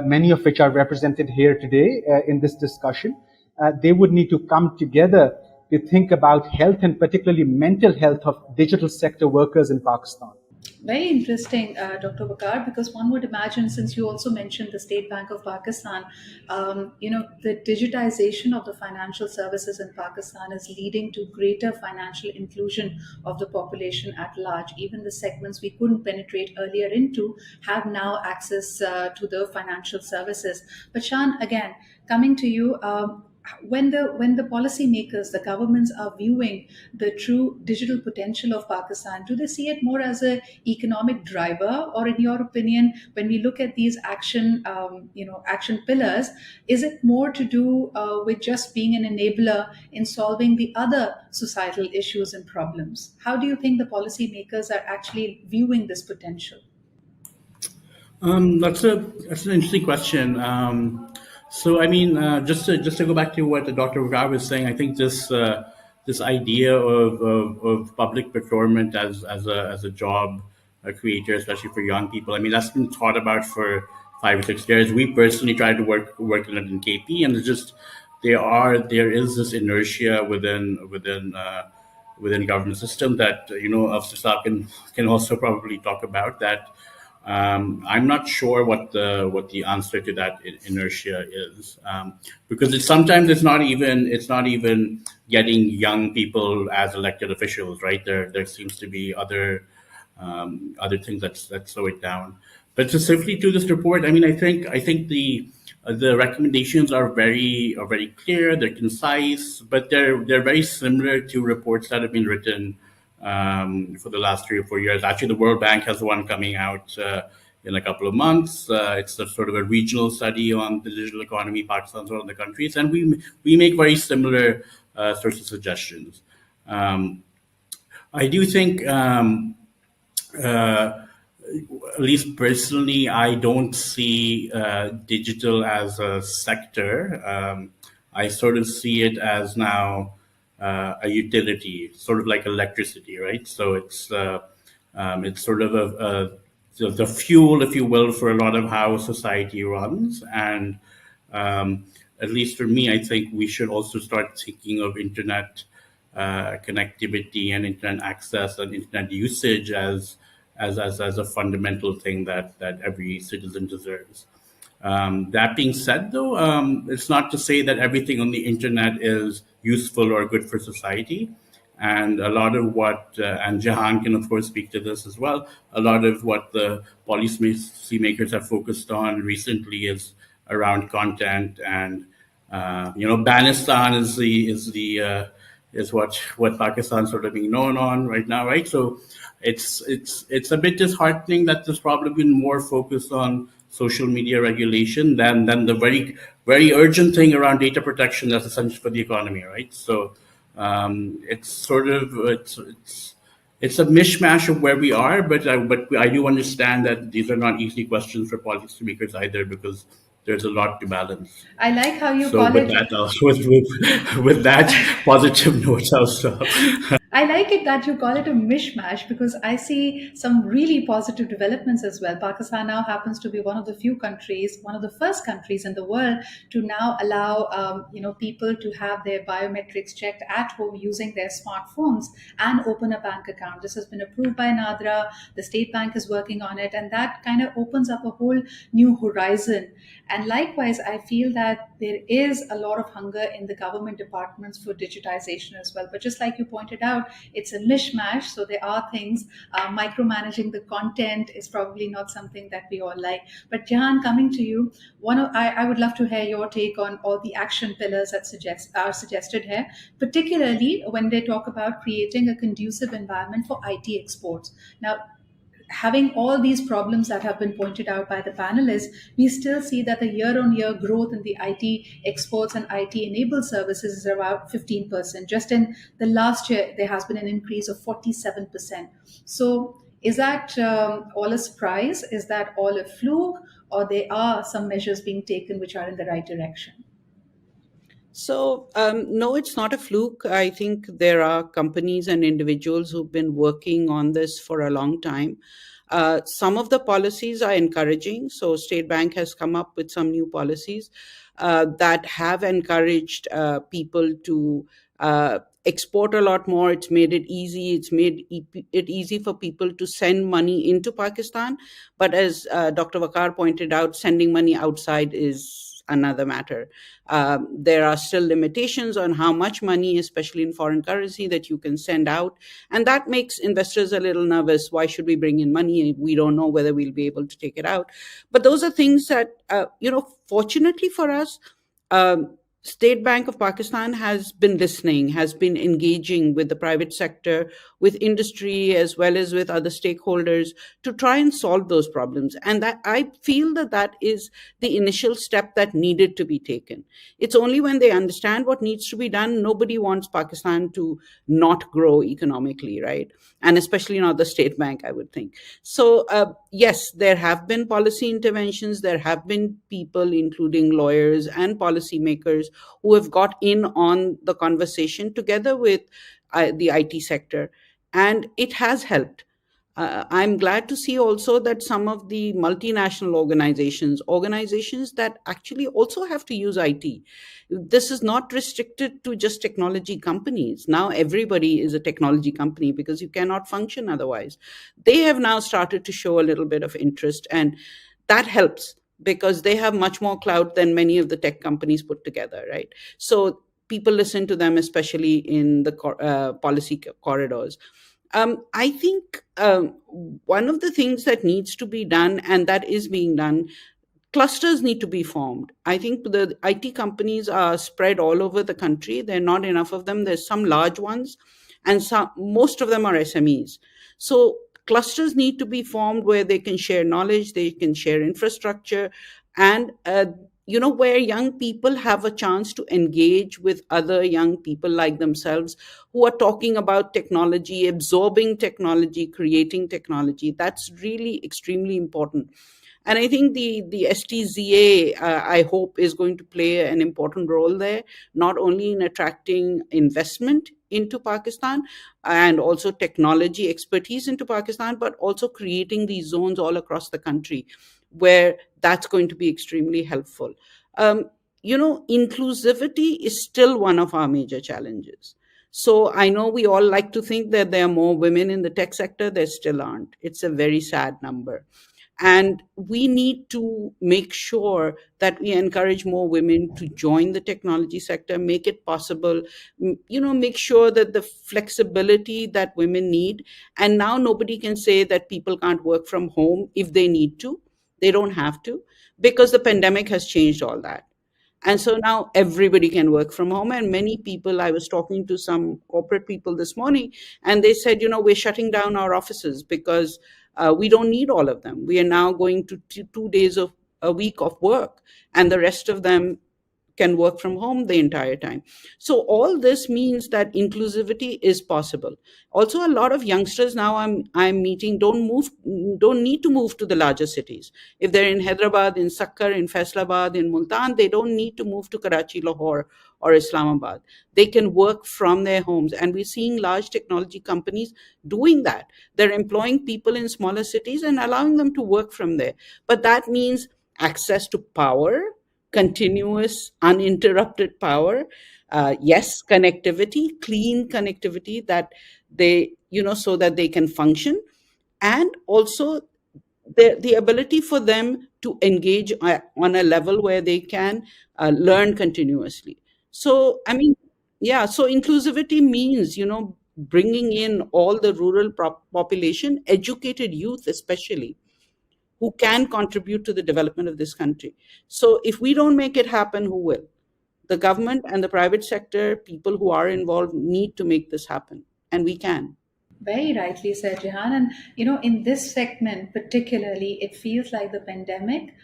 many of which are represented here today in this discussion, they would need to come together to think about health and particularly mental health of digital sector workers in Pakistan. Very interesting, Dr. Bakar, because one would imagine, since you also mentioned the State Bank of Pakistan, the digitization of the financial services in Pakistan is leading to greater financial inclusion of the population at large. Even the segments we couldn't penetrate earlier into have now access to the financial services. But Shan, again, coming to you, when the policymakers, the governments are viewing the true digital potential of Pakistan, do they see it more as an economic driver, or in your opinion, when we look at these action pillars, is it more to do with just being an enabler in solving the other societal issues and problems? How do you think the policymakers are actually viewing this potential? That's an interesting question. So, I mean, just to go back to what Dr. Bakar was saying, I think this idea of public procurement as a job creator, especially for young people, I mean, that's been thought about for 5 or 6 years. We personally tried to work on it in KP, and it's just there is this inertia within government system that Officer Saab can also probably talk about that. I'm not sure what the answer to that inertia is, because sometimes it's not even getting young people as elected officials, right? There seems to be other things that slow it down. But specifically to this report, I mean, I think the recommendations are very clear. They're concise, but they're very similar to reports that have been written for the last 3 or 4 years. Actually, the World Bank has one coming out in a couple of months. It's a sort of a regional study on the digital economy, Pakistan's one of the countries, and we make very similar sorts of suggestions. I do think, at least personally, I don't see digital as a sector. I sort of see it as now a utility, sort of like electricity, right? So it's sort of the fuel, if you will, for a lot of how society runs. And at least for me, I think we should also start thinking of internet connectivity and internet access and internet usage as a fundamental thing that every citizen deserves. That being said, though, it's not to say that everything on the internet is useful or good for society. And a lot of what, and Jahan can of course speak to this as well, a lot of what the policymakers have focused on recently is around content, and Banistan is what Pakistan's sort of being known on right now, right? So it's a bit disheartening that there's probably been more focus on social media regulation than the very, very urgent thing around data protection that's essential for the economy, right? So it's sort of it's a mishmash of where we are, but I do understand that these are not easy questions for policymakers either, because there's a lot to balance. I like how you So call with it. that, with that positive note, I'll stop. I like it that you call it a mishmash, because I see some really positive developments as well. Pakistan now happens to be one of the few countries, one of the first countries in the world to now allow people to have their biometrics checked at home using their smartphones and open a bank account. This has been approved by NADRA. The State Bank is working on it, and that kind of opens up a whole new horizon. And likewise, I feel that there is a lot of hunger in the government departments for digitization as well. But just like you pointed out, it's a mishmash. So there are things, micromanaging the content is probably not something that we all like. But Jahan, coming to you, I would love to hear your take on all the action pillars that are suggested here, particularly when they talk about creating a conducive environment for IT exports. Now, having all these problems that have been pointed out by the panelists, we still see that the year on year growth in the IT exports and IT enabled services is about 15%. Just in the last year, there has been an increase of 47%. So, is that all a surprise? Is that all a fluke? Or there are some measures being taken which are in the right direction? So, no, it's not a fluke. I think there are companies and individuals who've been working on this for a long time. Some of the policies are encouraging. So, State Bank has come up with some new policies that have encouraged people to export a lot more. It's made it easy. It's made it easy for people to send money into Pakistan. But as Dr. Wakar pointed out, sending money outside is another matter. There are still limitations on how much money, especially in foreign currency, that you can send out. And that makes investors a little nervous. Why should we bring in money? We don't know whether we'll be able to take it out. But those are things that, fortunately for us, State Bank of Pakistan has been listening, has been engaging with the private sector, with industry, as well as with other stakeholders to try and solve those problems. And that I feel that is the initial step that needed to be taken. It's only when they understand what needs to be done. Nobody wants Pakistan to not grow economically, right? And especially not the State Bank, I would think. So, yes, there have been policy interventions. There have been people, including lawyers and policymakers, who have got in on the conversation together with the IT sector. And it has helped. I'm glad to see also that some of the multinational organizations that actually also have to use IT. This is not restricted to just technology companies. Now everybody is a technology company because you cannot function otherwise. They have now started to show a little bit of interest, and that helps because they have much more clout than many of the tech companies put together, right? So people listen to them, especially in the policy corridors. I think one of the things that needs to be done, and that is being done, clusters need to be formed. I think the IT companies are spread all over the country. There are not enough of them. There's some large ones, and most of them are SMEs. So clusters need to be formed where they can share knowledge, they can share infrastructure, and where young people have a chance to engage with other young people like themselves who are talking about technology, absorbing technology, creating technology. That's really extremely important. And I think the STZA, I hope, is going to play an important role there, not only in attracting investment into Pakistan and also technology expertise into Pakistan, but also creating these zones all across the country where that's going to be extremely helpful. Inclusivity is still one of our major challenges. So I know we all like to think that there are more women in the tech sector. There still aren't. It's a very sad number. And we need to make sure that we encourage more women to join the technology sector, make it possible, make sure that the flexibility that women need. And now nobody can say that people can't work from home if they need to. They don't have to, because the pandemic has changed all that. And so now everybody can work from home. And many people, I was talking to some corporate people this morning, and they said, we're shutting down our offices because we don't need all of them. We are now going to 2 days of a week of work, and the rest of them can work from home the entire time. So all this means that inclusivity is possible. Also, a lot of youngsters now I'm meeting don't need to move to the larger cities. If they're in Hyderabad, in Sakkar, in Faisalabad, in Multan, they don't need to move to Karachi, Lahore, or Islamabad. They can work from their homes. And we're seeing large technology companies doing that. They're employing people in smaller cities and allowing them to work from there. But that means access to power, continuous, uninterrupted power. Yes, connectivity, clean connectivity that they, so that they can function. And also the ability for them to engage on a level where they can learn continuously. So, so inclusivity means, bringing in all the rural population, educated youth especially, who can contribute to the development of this country. So if we don't make it happen, who will? The government and the private sector, people who are involved, need to make this happen, and we can. Very rightly said, Jihan. And in this segment particularly, it feels like the pandemic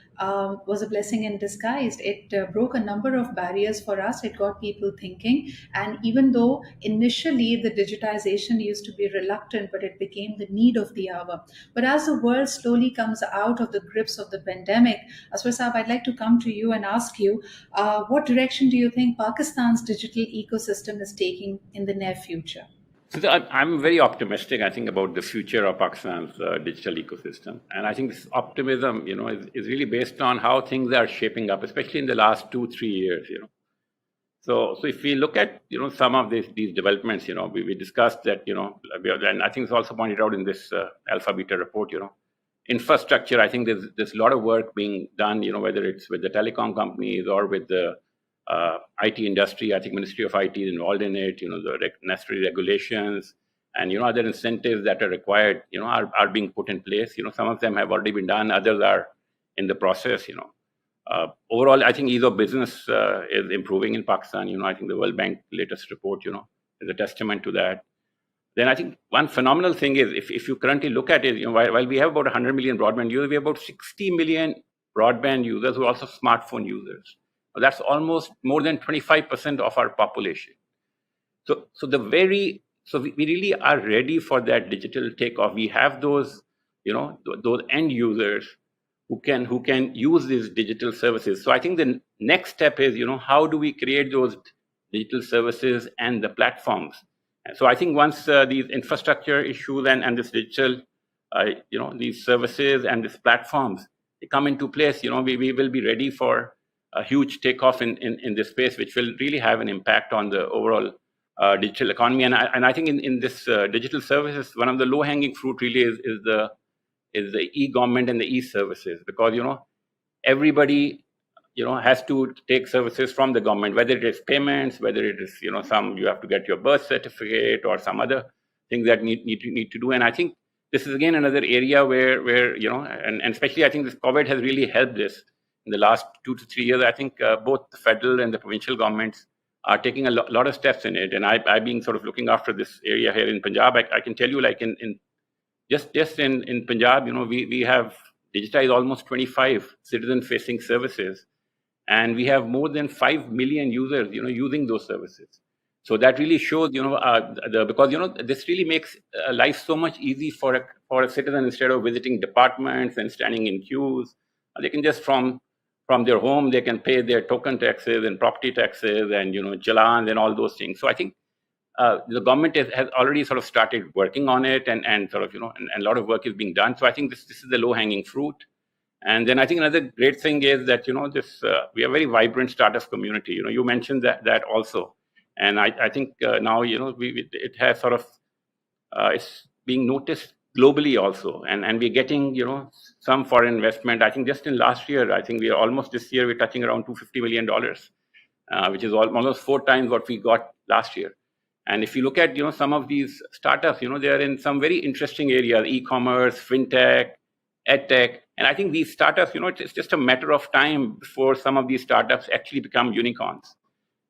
was a blessing in disguise. It broke a number of barriers for us. It got people thinking. And even though initially the digitization used to be reluctant, but it became the need of the hour. But as the world slowly comes out of the grips of the pandemic, Aswar Saab, I'd like to come to you and ask you, what direction do you think Pakistan's digital ecosystem is taking in the near future? So I'm very optimistic, I think, about the future of Pakistan's digital ecosystem. And I think this optimism, is really based on how things are shaping up, especially in the last 2-3 years. So if we look at, some of these developments, we discussed that, and I think it's also pointed out in this AlphaBeta report, infrastructure, I think there's a lot of work being done, whether it's with the telecom companies or with the IT industry. I think Ministry of IT is involved in it, the necessary regulations and, other incentives that are required, are being put in place. Some of them have already been done, others are in the process. Overall, I think ease of business is improving in Pakistan. I think the World Bank latest report, is a testament to that. Then I think one phenomenal thing is if you currently look at it, while we have about 100 million broadband users, we have about 60 million broadband users who are also smartphone users. That's almost more than 25% of our population. So we really are ready for that digital takeoff. We have those, those end users who can use these digital services. So I think the next step is, how do we create those digital services and the platforms? And so I think once these infrastructure issues and this digital, these services and these platforms, they come into place, we will be ready for a huge takeoff in this space, which will really have an impact on the overall digital economy. And I think in this digital services, one of the low-hanging fruit really is the e-government and the e-services, because everybody has to take services from the government, whether it is payments, whether it is some you have to get your birth certificate or some other things that need to do. And I think this is again another area where and especially I think this COVID has really helped this. In the last 2 to 3 years, I think both the federal and the provincial governments are taking a lot of steps in it. And I being sort of looking after this area here in Punjab, I can tell you, like in just in Punjab, we have digitized almost 25 citizen-facing services, and we have more than 5 million users, using those services. So that really shows, because this really makes life so much easy for a citizen. Instead of visiting departments and standing in queues, they can just from their home, they can pay their token taxes and property taxes and challans and all those things. So I think the government has already sort of started working on it, and sort of and a lot of work is being done. So I think this is the low-hanging fruit. And then I think another great thing is that this we have a very vibrant startup community. You mentioned that also, and I think now it has sort of it's being noticed globally also, and we're getting some foreign investment. I think just in last year, I think we are almost this year we're touching around $250 million, which is almost 4 times what we got last year. And if you look at some of these startups, they are in some very interesting areas: e-commerce, fintech, edtech. And I think these startups, it's just a matter of time before some of these startups actually become unicorns.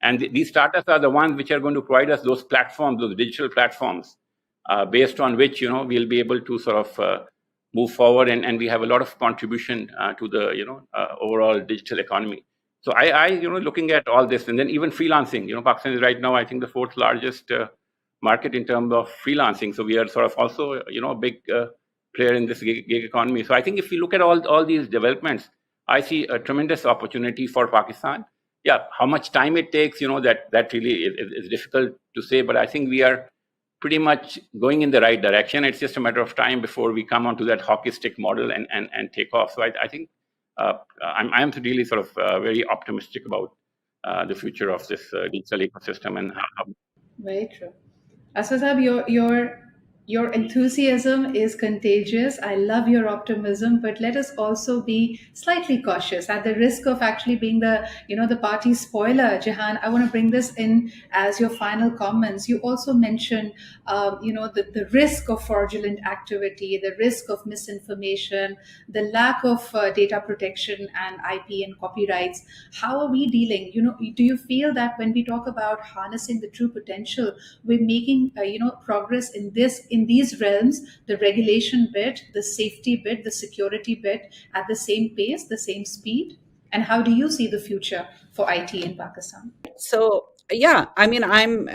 And these startups are the ones which are going to provide us those platforms, those digital platforms, based on which we'll be able to sort of move forward, and we have a lot of contribution to the overall digital economy. So I looking at all this, and then even freelancing. Pakistan is right now, I think, the 4th largest market in terms of freelancing. So we are sort of also a big player in this gig economy. So I think if you look at all these developments, I see a tremendous opportunity for Pakistan. Yeah, how much time it takes, that really is difficult to say, but I think we are pretty much going in the right direction. It's just a matter of time before we come onto that hockey stick model and take off. So I think I'm really sort of very optimistic about the future of this digital ecosystem and how. Very true. Aswad, your enthusiasm is contagious. I love your optimism, but let us also be slightly cautious at the risk of actually being the party spoiler. Jahan, I want to bring this in as your final comments. You also mentioned the risk of fraudulent activity, the risk of misinformation, the lack of data protection and IP and copyrights. How are we dealing? Do you feel that when we talk about harnessing the true potential, we're making progress in in these realms, the regulation bit, the safety bit, the security bit at the same pace, the same speed? And how do you see the future for IT in Pakistan? So yeah, I mean, I'm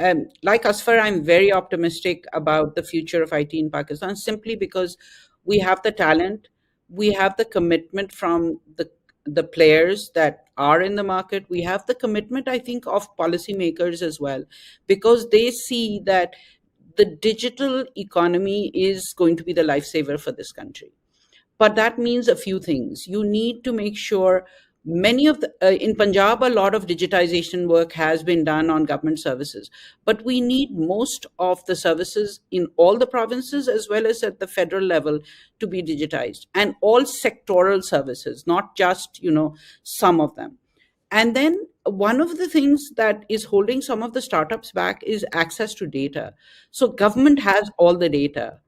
like Asfar, I'm very optimistic about the future of IT in Pakistan, simply because we have the talent, we have the commitment from the players that are in the market, we have the commitment, I think, of policymakers as well, because they see that the digital economy is going to be the lifesaver for this country. But that means a few things. You need to make sure many of the in Punjab, a lot of digitization work has been done on government services, but we need most of the services in all the provinces as well as at the federal level to be digitized, and all sectoral services, not just some of them. And then one of the things that is holding some of the startups back is access to data. So government has all the data,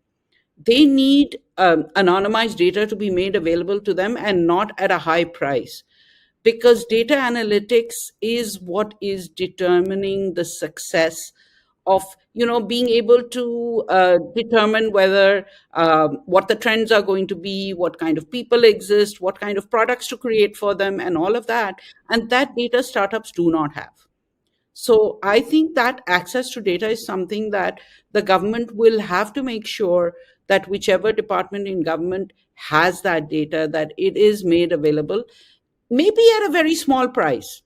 they need anonymized data to be made available to them, and not at a high price, because data analytics is what is determining the success of being able to determine whether what the trends are going to be, what kind of people exist, what kind of products to create for them, and all of that. And that data startups do not have. So I think that access to data is something that the government will have to make sure that whichever department in government has that data, that it is made available, maybe at a very small price.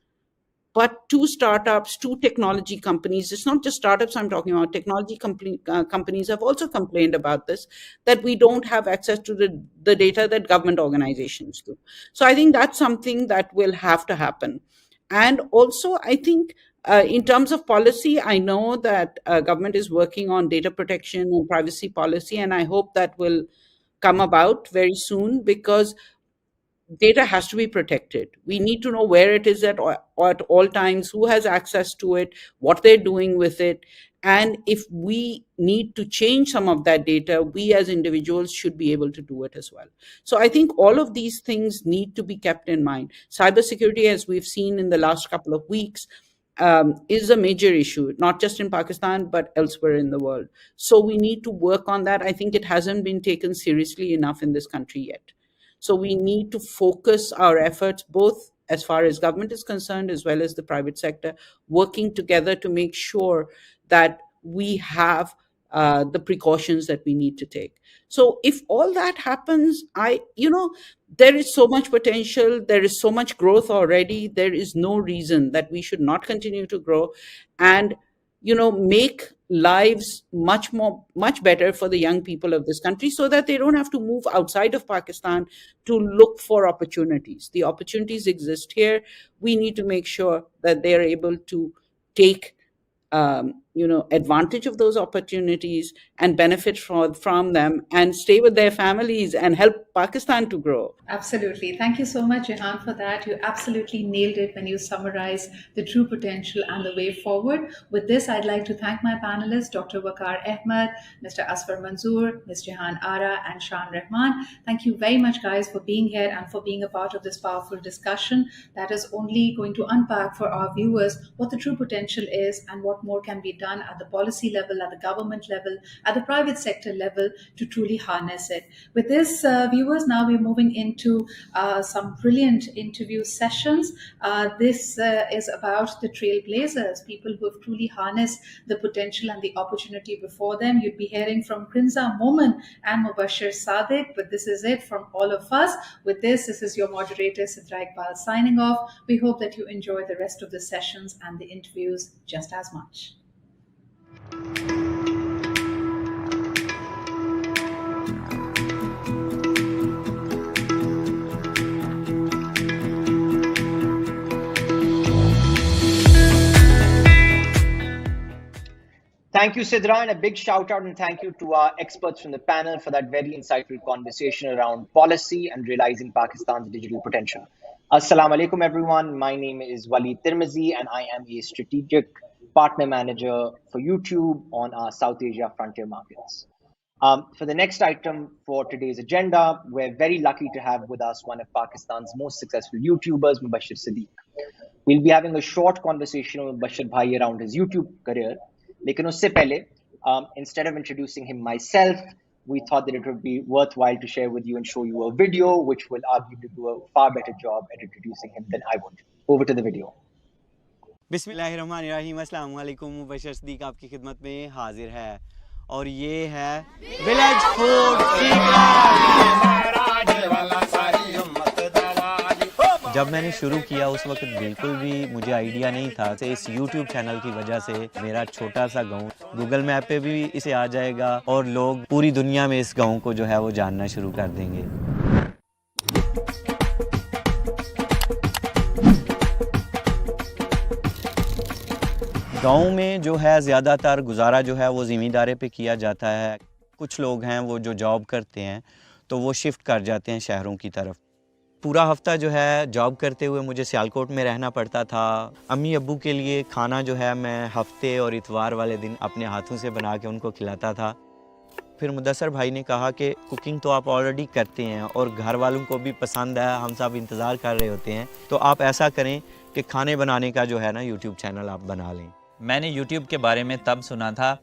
But to startups, to technology companies, it's not just startups I'm talking about, technology companies have also complained about this, that we don't have access to the data that government organizations do. So I think that's something that will have to happen. And also, I think in terms of policy, I know that government is working on data protection and privacy policy, and I hope that will come about very soon, because data has to be protected. We need to know where it is at all times, who has access to it, what they're doing with it. And if we need to change some of that data, we as individuals should be able to do it as well. So I think all of these things need to be kept in mind. Cybersecurity, as we've seen in the last couple of weeks, is a major issue, not just in Pakistan, but elsewhere in the world. So we need to work on that. I think it hasn't been taken seriously enough in this country yet. So we need to focus our efforts, both as far as government is concerned, as well as the private sector, working together to make sure that we have the precautions that we need to take. So if all that happens, there is so much potential, there is so much growth already. There is no reason that we should not continue to grow and make lives much better for the young people of this country, so that they don't have to move outside of Pakistan to look for opportunities. The opportunities exist here. We need to make sure that they are able to take advantage of those opportunities and benefit from them, and stay with their families and help Pakistan to grow. Absolutely. Thank you so much, Jehan, for that. You absolutely nailed it when you summarized the true potential and the way forward. With this, I'd like to thank my panelists, Dr. Waqar Ahmed, Mr. Asfar Manzoor, Ms. Jehan Ara, and Shan Rahman. Thank you very much, guys, for being here and for being a part of this powerful discussion that is only going to unpack for our viewers what the true potential is and what more can be done at the policy level, at the government level, at the private sector level to truly harness it. With this, viewers, now we're moving into some brilliant interview sessions. This is about the trailblazers, people who have truly harnessed the potential and the opportunity before them. You'd be hearing from Prinza Momin and Mubashir Sadiq, but this is it from all of us. With this is your moderator, Sidra Iqbal, signing off. We hope that you enjoy the rest of the sessions and the interviews just as much. Thank you, Sidra, and a big shout out and thank you to our experts from the panel for that very insightful conversation around policy and realizing Pakistan's digital potential. Assalamu alaikum, everyone. My name is Waleed Tirmizi, and I am a strategic partner manager for YouTube on our South Asia frontier markets. For the next item for today's agenda, we're very lucky to have with us one of Pakistan's most successful YouTubers, Mubashir Sadiq. We'll be having a short conversation with Mubashir Bhai around his YouTube career. लेकिन उससे पहले Instead of introducing him myself, we thought that it would be worthwhile to share with you and show you a video which will arguably do a far better job at introducing him than I would. Over to the video. बिस्मिल्लाहिर्रहमानिर्रहीम, अस्सलाम वालेकुम। मुबशर सदीक आपकी खिदमत में हाजिर है और ये है विलेज फूड सीक्रेट। जब मैंने शुरू किया उस वक्त बिल्कुल भी मुझे आइडिया नहीं था। इस YouTube चैनल की वजह से मेरा छोटा सा गांव गूगल मैप पे भी इसे आ जाएगा और लोग पूरी दुनिया में इस गांव को जो है वो जानना शुरू कर देंगे। गांव में जो है ज़्यादातर गुजारा जो है वो ज़मींदारी पे किया जाता है। कुछ लोग हैं वो जो जॉब करते हैं तो वो शिफ्ट कर जाते हैं शहरों की तरफ। पूरा हफ्ता जो है जॉब करते हुए मुझे सियालकोट में रहना पड़ता था। अम्मी अब्बू के लिए खाना जो है मैं हफ्ते और इतवार वाले दिन अपने हाथों से बना के उनको खिलाता था। फिर मुदस्सर भाई ने कहा कि कुकिंग तो आप ऑलरेडी करते हैं और घर वालों को भी पसंद है, हम सब इंतज़ार कर रहे होते हैं, तो आप ऐसा करें कि खाने बनाने का जो है ना यूट्यूब चैनल आप बना लें। मैंने YouTube के बारे में तब सुना था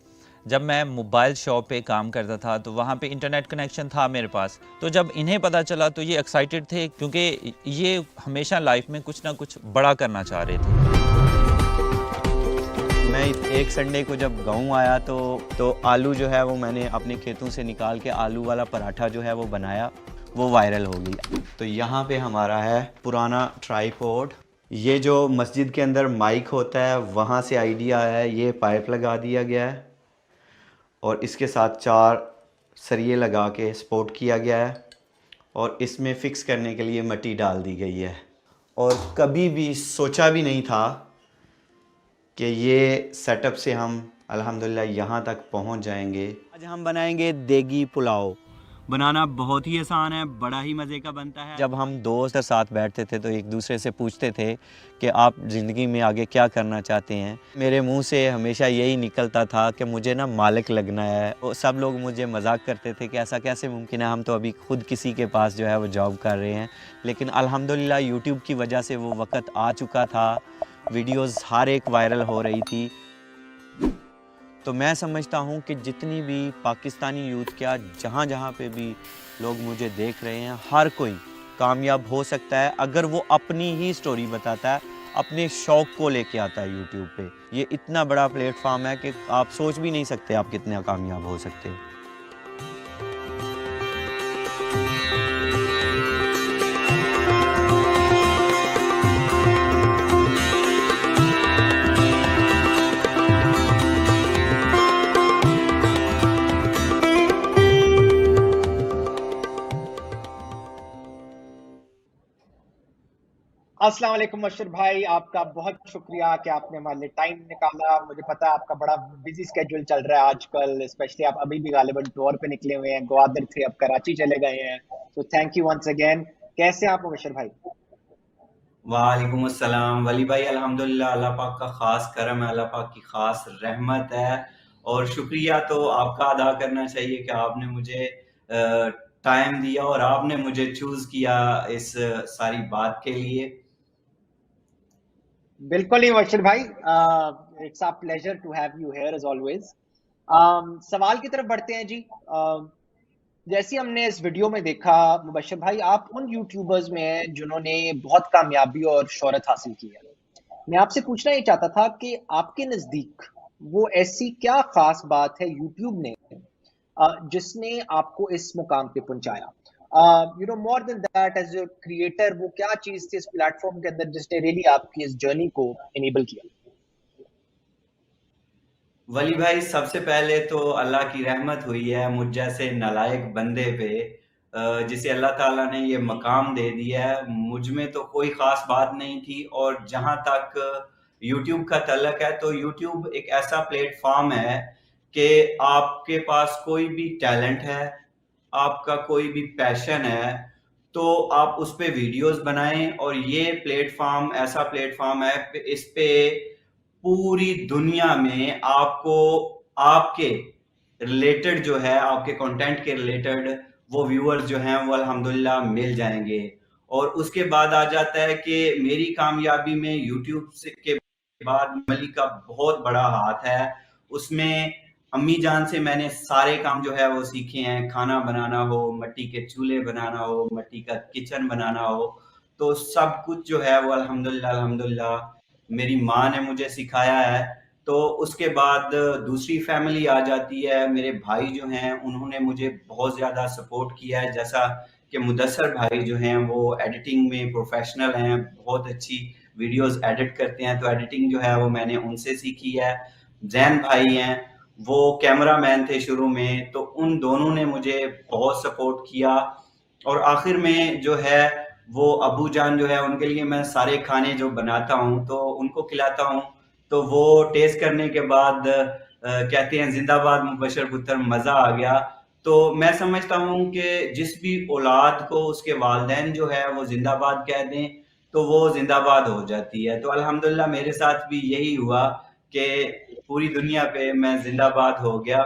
जब मैं मोबाइल शॉप पे काम करता था, तो वहाँ पे इंटरनेट कनेक्शन था मेरे पास। तो जब इन्हें पता चला तो ये एक्साइटेड थे क्योंकि ये हमेशा लाइफ में कुछ ना कुछ बड़ा करना चाह रहे थे। मैं एक संडे को जब गाँव आया तो आलू जो है वो मैंने अपने खेतों से निकाल के आलू वाला पराठा जो है वो बनाया, वो वायरल हो गई। तो यहाँ पे हमारा है पुराना ट्राईपॉड। ये जो मस्जिद के अंदर माइक होता है वहाँ से आइडिया है। ये पाइप लगा दिया गया है और इसके साथ 4 सरिये लगा के सपोर्ट किया गया है और इसमें फ़िक्स करने के लिए मट्टी डाल दी गई है। और कभी भी सोचा भी नहीं था कि ये सेटअप से हम अल्हम्दुलिल्लाह यहाँ तक पहुँच जाएंगे। आज हम बनाएंगे देगी पुलाव। बनाना बहुत ही आसान है, बड़ा ही मज़े का बनता है। जब हम दोस्त साथ बैठते थे तो एक दूसरे से पूछते थे कि आप ज़िंदगी में आगे क्या करना चाहते हैं। मेरे मुंह से हमेशा यही निकलता था कि मुझे ना मालिक लगना है। और सब लोग मुझे मजाक करते थे कि ऐसा कैसे मुमकिन है, हम तो अभी खुद किसी के पास जो है वो जॉब कर रहे हैं। लेकिन अल्हम्दुलिल्लाह यूट्यूब की वजह से वो वक्त आ चुका था, वीडियोज़ हर एक वायरल हो रही थी। तो मैं समझता हूँ कि जितनी भी पाकिस्तानी यूथ क्या जहाँ जहाँ पे भी लोग मुझे देख रहे हैं, हर कोई कामयाब हो सकता है अगर वो अपनी ही स्टोरी बताता है, अपने शौक़ को लेके आता है यूट्यूब पे। ये इतना बड़ा प्लेटफॉर्म है कि आप सोच भी नहीं सकते आप कितने कामयाब हो सकते हैं। अस्सलाम वालेकुम मुबशर भाई, आपका बहुत शुक्रिया कि आपने हमारे लिए टाइम निकाला। मुझे पता है आपका बड़ा बिजी स्केड्यूल चल रहा है आजकल, स्पेशली आप अभी भी गालिबन टूर पे निकले हुए हैं, ग्वादर थे, अब कराची चले गए हैं। तो थैंक यू वंस अगेन। कैसे आप मुबशर भाई? वालेकुम अस्सलाम वली भाई, अल्हम्दुलिल्लाह अल्लाह पाक का ख़ास करम है, अल्लाह पाक की ख़ास रहमत है। और शुक्रिया तो आपका अदा करना चाहिए कि आपने मुझे टाइम दिया और आपने मुझे चूज़ किया इस सारी बात के लिए। बिल्कुल ही मुबशर भाई, it's a pleasure to have you here as always. सवाल की तरफ बढ़ते हैं जी। जैसे हमने इस वीडियो में देखा मुबशर भाई, आप उन यूट्यूबर्स में हैं जिन्होंने बहुत कामयाबी और शोहरत हासिल की है। मैं आपसे पूछना ये चाहता था कि आपके नज़दीक वो ऐसी क्या खास बात है यूट्यूब ने जिसने आपको इस मुकाम पे पहुंचाया? More than that, as a creator, वो क्या चीज थी इस प्लेटफॉर्म के अंदर जिसने रियली आपकी इस जर्नी को इनेबल किया? वली भाई, सबसे पहले तो अल्लाह की रहमत हुई है मुझ जैसे नालायक बंदे पे, जिसे अल्लाह ताला ने ये मकाम दे दिया है। मुझ में तो कोई ख़ास बात नहीं थी। और जहाँ तक यूट्यूब का तल्लक है तो यूट्यूब एक ऐसा प्लेटफॉर्म है कि आपके पास कोई भी टैलेंट है, आपका कोई भी पैशन है, तो आप उस पे वीडियोस बनाएं। और ये प्लेटफॉर्म ऐसा प्लेटफॉर्म है, इस पे पूरी दुनिया में आपको आपके रिलेटेड जो है, आपके कंटेंट के रिलेटेड वो व्यूअर्स जो हैं वो अल्हम्दुलिल्लाह मिल जाएंगे। और उसके बाद आ जाता है कि मेरी कामयाबी में यूट्यूब से के बाद मलिक का बहुत बड़ा हाथ है। उसमें امی جان سے میں نے سارے کام جو ہے وہ سیکھے ہیں، کھانا بنانا ہو، مٹی کے چولہے بنانا ہو، مٹی کا کچن بنانا ہو، تو سب کچھ جو ہے وہ الحمدللہ میری ماں نے مجھے سکھایا ہے. تو اس کے بعد دوسری فیملی آ جاتی ہے، میرے بھائی جو ہیں انہوں نے مجھے بہت زیادہ سپورٹ کیا ہے، جیسا کہ مدثر بھائی جو ہیں وہ ایڈیٹنگ میں پروفیشنل ہیں، بہت اچھی ویڈیوز ایڈٹ کرتے ہیں، تو ایڈیٹنگ جو ہے وہ میں نے ان سے سیکھی ہے. زین بھائی ہیں، وہ کیمرہ مین تھے شروع میں، تو ان دونوں نے مجھے بہت سپورٹ کیا. اور آخر میں جو ہے وہ ابو جان جو ہے ان کے لیے میں سارے کھانے جو بناتا ہوں تو ان کو کھلاتا ہوں، تو وہ ٹیسٹ کرنے کے بعد کہتے ہیں زندہ باد مبشر پتر، مزہ آ گیا. تو میں سمجھتا ہوں کہ جس بھی اولاد کو اس کے والدین جو ہے وہ زندہ باد کہہ دیں تو وہ زندہ باد ہو جاتی ہے. تو الحمدللہ میرے ساتھ بھی یہی ہوا کہ پوری دنیا پہ میں زندہ باد ہو گیا.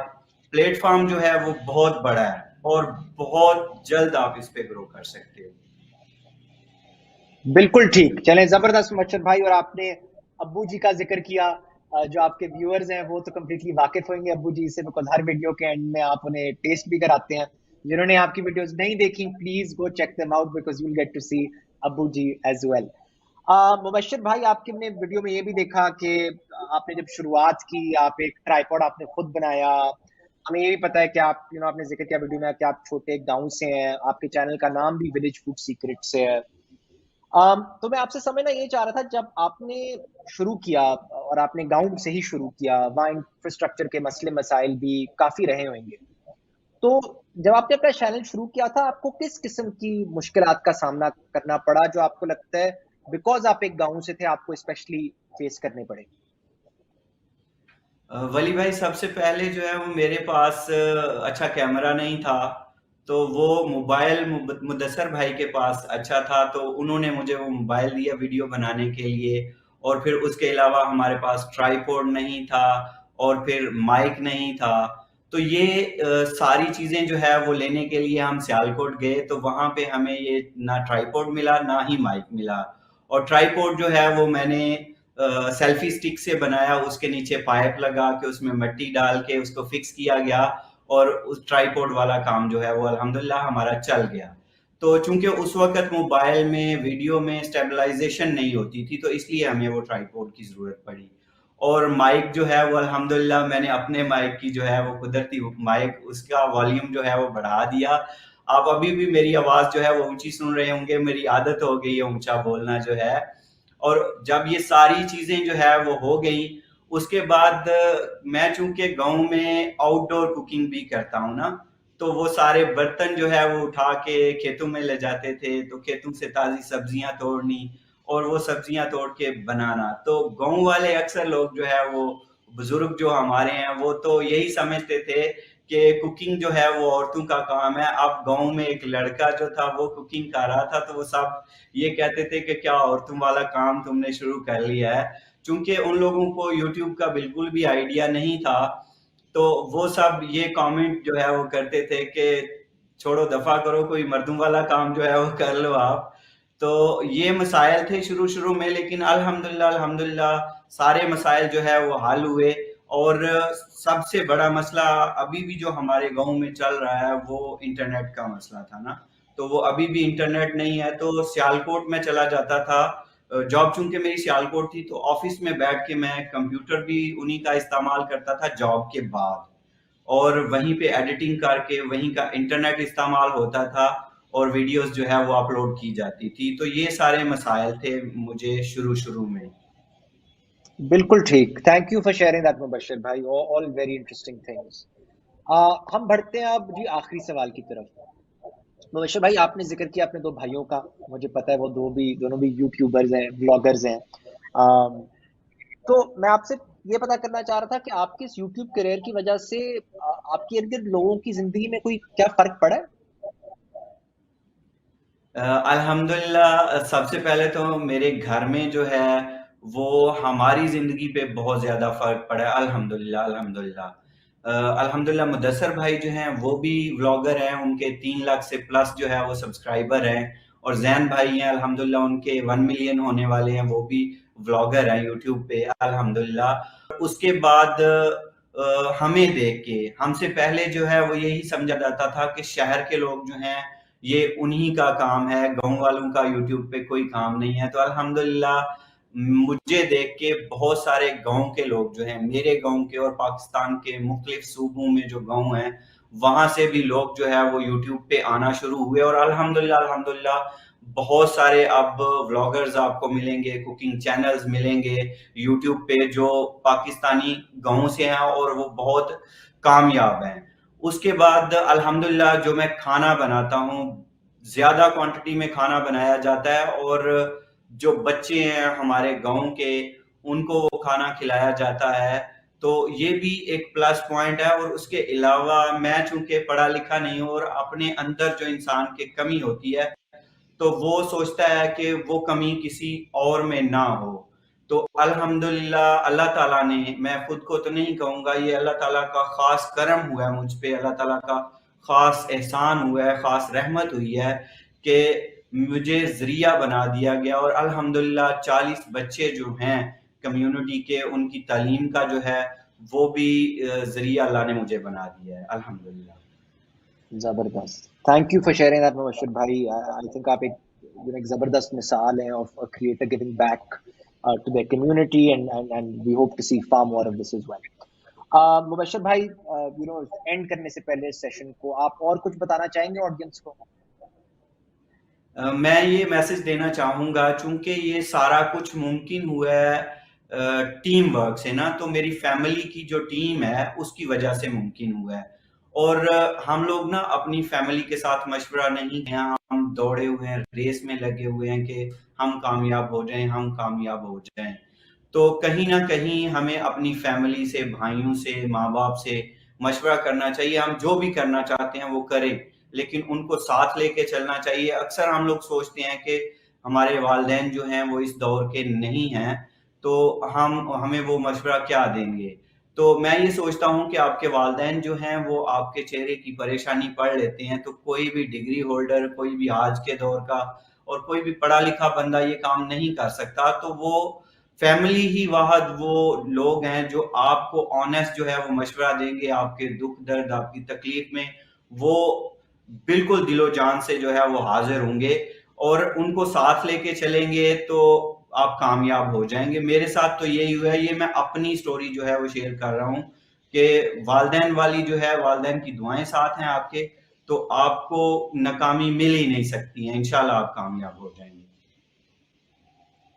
پلیٹ فارم جو ہے وہ بہت بڑا ہے اور بہت جلد آپ اس پہ گرو کر سکتے ہو. بالکل ٹھیک، چلیں زبردست مبشر بھائی. اور آپ نے ابو جی کا ذکر کیا، جو آپ کے ویورز ہیں وہ تو کمپلیٹلی واقف ہوئیں گے ابو جی سے، بیکاز ہر ویڈیو کے اینڈ میں آپ انہیں ٹیسٹ بھی کراتے ہیں. جنہوں نے آپ کی ویڈیوز نہیں دیکھی please go check them out because you will get to see ابو جی ایز ویل. مبشر بھائی، آپ کی نے ویڈیو میں یہ بھی دیکھا کہ آپ نے جب شروعات کی آپ ایک ٹرائیپوڈ آپ نے خود بنایا. ہمیں یہ بھی پتا ہے کہ آپ آپ نے ذکر کیا ویڈیو میں کہ آپ چھوٹے گاؤں سے ہیں، آپ کے چینل کا نام بھی ولیج فوڈ سیکرٹ سے ہے. تو میں آپ سے سمجھنا یہ چاہ رہا تھا، جب آپ نے شروع کیا اور آپ نے گاؤں سے ہی شروع کیا، وہاں انفراسٹرکچر کے مسئلے مسائل بھی کافی رہے ہوئیں گے، تو جب آپ نے اپنا چینل شروع کیا تھا آپ کو کس قسم کی مشکلات کا سامنا کرنا پڑا جو آپ کو لگتا ہے بیکاز آپ ایک گاؤں سے تھے آپ کو اسپیشلی فیس کرنے پڑے؟ ولی بھائی، سب سے پہلے جو ہے وہ میرے پاس اچھا کیمرہ نہیں تھا، تو وہ موبائل مدثر بھائی کے پاس اچھا تھا، تو انہوں نے مجھے وہ موبائل دیا ویڈیو بنانے کے لیے. اور پھر اس کے علاوہ ہمارے پاس ٹرائیپوڈ نہیں تھا اور پھر مائک نہیں تھا. تو یہ ساری چیزیں جو ہے وہ لینے کے لیے ہم سیالکوٹ گئے، تو وہاں پہ ہمیں یہ نہ ٹرائیپوڈ ملا نہ ہی مائک ملا. اور ٹرائیپوڈ جو ہے وہ میں نے سیلفی سٹک سے بنایا، اس کے نیچے پائپ لگا کے اس میں مٹی ڈال کے اس کو فکس کیا گیا، اور اس ٹرائیپوڈ والا کام جو ہے وہ الحمدللہ ہمارا چل گیا. تو چونکہ اس وقت موبائل میں ویڈیو میں اسٹیبلائزیشن نہیں ہوتی تھی تو اس لیے ہمیں وہ ٹرائیپوڈ کی ضرورت پڑی. اور مائک جو ہے وہ الحمدللہ میں نے اپنے مائک کی جو ہے وہ قدرتی مائک، اس کا والیوم جو ہے وہ بڑھا دیا. آپ ابھی بھی میری آواز جو ہے وہ اونچی سن رہے ہوں گے، میری عادت ہو گئی ہے اونچا بولنا جو ہے. اور جب یہ ساری چیزیں جو ہے وہ ہو گئیں، اس کے بعد میں چونکہ گاؤں میں آؤٹ ڈور کوکنگ بھی کرتا ہوں نا، تو وہ سارے برتن جو ہے وہ اٹھا کے کھیتوں میں لے جاتے تھے، تو کھیتوں سے تازی سبزیاں توڑنی اور وہ سبزیاں توڑ کے بنانا. تو گاؤں والے اکثر لوگ جو ہے وہ بزرگ جو ہمارے ہیں وہ تو یہی سمجھتے تھے کہ کوکنگ جو ہے وہ عورتوں کا کام ہے. اب گاؤں میں ایک لڑکا جو تھا وہ کوکنگ کر رہا تھا تو وہ سب یہ کہتے تھے کہ کیا عورتوں والا کام تم نے شروع کر لیا ہے. چونکہ ان لوگوں کو یوٹیوب کا بالکل بھی آئیڈیا نہیں تھا، تو وہ سب یہ کامنٹ جو ہے وہ کرتے تھے کہ چھوڑو دفع کرو، کوئی مردوں والا کام جو ہے وہ کر لو آپ. تو یہ مسائل تھے شروع میں، لیکن الحمدللہ سارے مسائل جو ہے وہ حل ہوئے. اور سب سے بڑا مسئلہ ابھی بھی جو ہمارے گاؤں میں چل رہا ہے وہ انٹرنیٹ کا مسئلہ تھا نا، تو وہ ابھی بھی انٹرنیٹ نہیں ہے. تو سیالکوٹ میں چلا جاتا تھا، جاب چونکہ میری سیالکوٹ تھی تو آفس میں بیٹھ کے میں کمپیوٹر بھی انہی کا استعمال کرتا تھا جاب کے بعد، اور وہیں پہ ایڈیٹنگ کر کے وہیں کا انٹرنیٹ استعمال ہوتا تھا اور ویڈیوز جو ہے وہ اپلوڈ کی جاتی تھی. تو یہ سارے مسائل تھے مجھے شروع میں. بالکل ٹھیک، thank you for sharing that Mubashir بھائی، آل ویری انٹرسٹنگ تھنگس. ہم بڑھتے ہیں اب جی آخری سوال کی طرف. مبشر بھائی، آپ نے ذکر کیا اپنے دو بھائیوں کا، مجھے پتا ہے وہ دونوں بھی یوٹیوبرز ہیں، بلاگرز ہیں. تو میں آپ سے یہ پتا کرنا چاہ رہا تھا کہ آپ کے اس یوٹیوب کیریئر کی وجہ سے آپ کے ارد گرد لوگوں کی زندگی میں کوئی کیا فرق پڑا ہے؟ الحمدللہ سب سے پہلے تو میرے گھر میں جو ہے وہ ہماری زندگی پہ بہت زیادہ فرق پڑا ہے. الحمدللہ مدثر بھائی جو ہیں وہ بھی ولاگر ہیں، ان کے 3 لاکھ سے پلس جو ہے وہ سبسکرائبر ہیں. اور زین بھائی ہیں الحمدللہ ان کے 1 ملین ہونے والے ہیں، وہ بھی ولاگر ہیں یوٹیوب پہ الحمدللہ. اس کے بعد ہمیں دیکھ کے ہم سے پہلے جو ہے وہ یہی سمجھا جاتا تھا کہ شہر کے لوگ جو ہیں یہ انہی کا کام ہے, گاؤں والوں کا یوٹیوب پہ کوئی کام نہیں ہے. تو الحمدللہ مجھے دیکھ کے بہت سارے گاؤں کے لوگ جو ہیں, میرے گاؤں کے اور پاکستان کے مختلف صوبوں میں جو گاؤں ہیں وہاں سے بھی لوگ جو ہے وہ یوٹیوب پہ آنا شروع ہوئے. اور الحمدللہ بہت سارے اب ولاگرز آپ کو ملیں گے, کوکنگ چینلز ملیں گے یوٹیوب پہ جو پاکستانی گاؤں سے ہیں اور وہ بہت کامیاب ہیں. اس کے بعد الحمدللہ جو میں کھانا بناتا ہوں, زیادہ کوانٹٹی میں کھانا بنایا جاتا ہے اور جو بچے ہیں ہمارے گاؤں کے ان کو وہ کھانا کھلایا جاتا ہے. تو یہ بھی ایک پلس پوائنٹ ہے. اور اس کے علاوہ میں چونکہ پڑھا لکھا نہیں ہوں اور اپنے اندر جو انسان کی کمی ہوتی ہے تو وہ سوچتا ہے کہ وہ کمی کسی اور میں نہ ہو. تو الحمدللہ اللہ تعالیٰ نے, میں خود کو تو نہیں کہوں گا, یہ اللہ تعالیٰ کا خاص کرم ہوا ہے مجھ پہ, اللہ تعالیٰ کا خاص احسان ہوا ہے, خاص رحمت ہوئی ہے کہ مجھے ذریعہ بنا دیا گیا. اور الحمدللہ 40 بچے جو ہیں کمیونٹی کے, ان کی تعلیم کا جو ہے وہ بھی ذریعہ اللہ نے مجھے بنا دیا ہے الحمدللہ. زبردست. Thank you for sharing that Mubashir بھائی. آئی تھنک آپ ایک زبردست مثال ہیں of a creator giving back to their community and we hope to see far more of this as well. مبشر بھائی, اینڈ کرنے سے پہلے سیشن کو آپ اور کچھ بتانا چاہیں گے آڈینس کو؟ میں یہ میسج دینا چاہوں گا, چونکہ یہ سارا کچھ ممکن ہوا ہے ٹیم ورک سے نا, تو میری فیملی کی جو ٹیم ہے اس کی وجہ سے ممکن ہوا ہے. اور ہم لوگ نا اپنی فیملی کے ساتھ مشورہ نہیں ہیں, ہم دوڑے ہوئے ہیں, ریس میں لگے ہوئے ہیں کہ ہم کامیاب ہو جائیں, ہم کامیاب ہو جائیں. تو کہیں نہ کہیں ہمیں اپنی فیملی سے, بھائیوں سے, ماں باپ سے مشورہ کرنا چاہیے. ہم جو بھی کرنا چاہتے ہیں وہ کریں, لیکن ان کو ساتھ لے کے چلنا چاہیے. اکثر ہم لوگ سوچتے ہیں کہ ہمارے والدین جو ہیں وہ اس دور کے نہیں ہیں تو ہمیں وہ مشورہ کیا دیں گے. تو میں یہ سوچتا ہوں کہ آپ کے والدین جو ہیں وہ آپ کے چہرے کی پریشانی پڑھ لیتے ہیں. تو کوئی بھی ڈگری ہولڈر, کوئی بھی آج کے دور کا اور کوئی بھی پڑھا لکھا بندہ یہ کام نہیں کر سکتا. تو وہ فیملی ہی واحد وہ لوگ ہیں جو آپ کو آنیسٹ جو ہے وہ مشورہ دیں گے, آپ کے دکھ درد, آپ کی تکلیف میں وہ بالکل دل و جان سے جو ہے وہ حاضر ہوں گے اور ان کو ساتھ لے کے چلیں گے تو آپ کامیاب ہو جائیں گے. میرے ساتھ تو یہی ہوا ہے. یہ میں اپنی سٹوری جو ہے وہ شیئر کر رہا ہوں کہ والدین والی جو ہے, والدین کی دعائیں ساتھ ہیں آپ کے, تو آپ کو ناکامی مل ہی نہیں سکتی ہیں. انشاءاللہ آپ کامیاب ہو جائیں گے.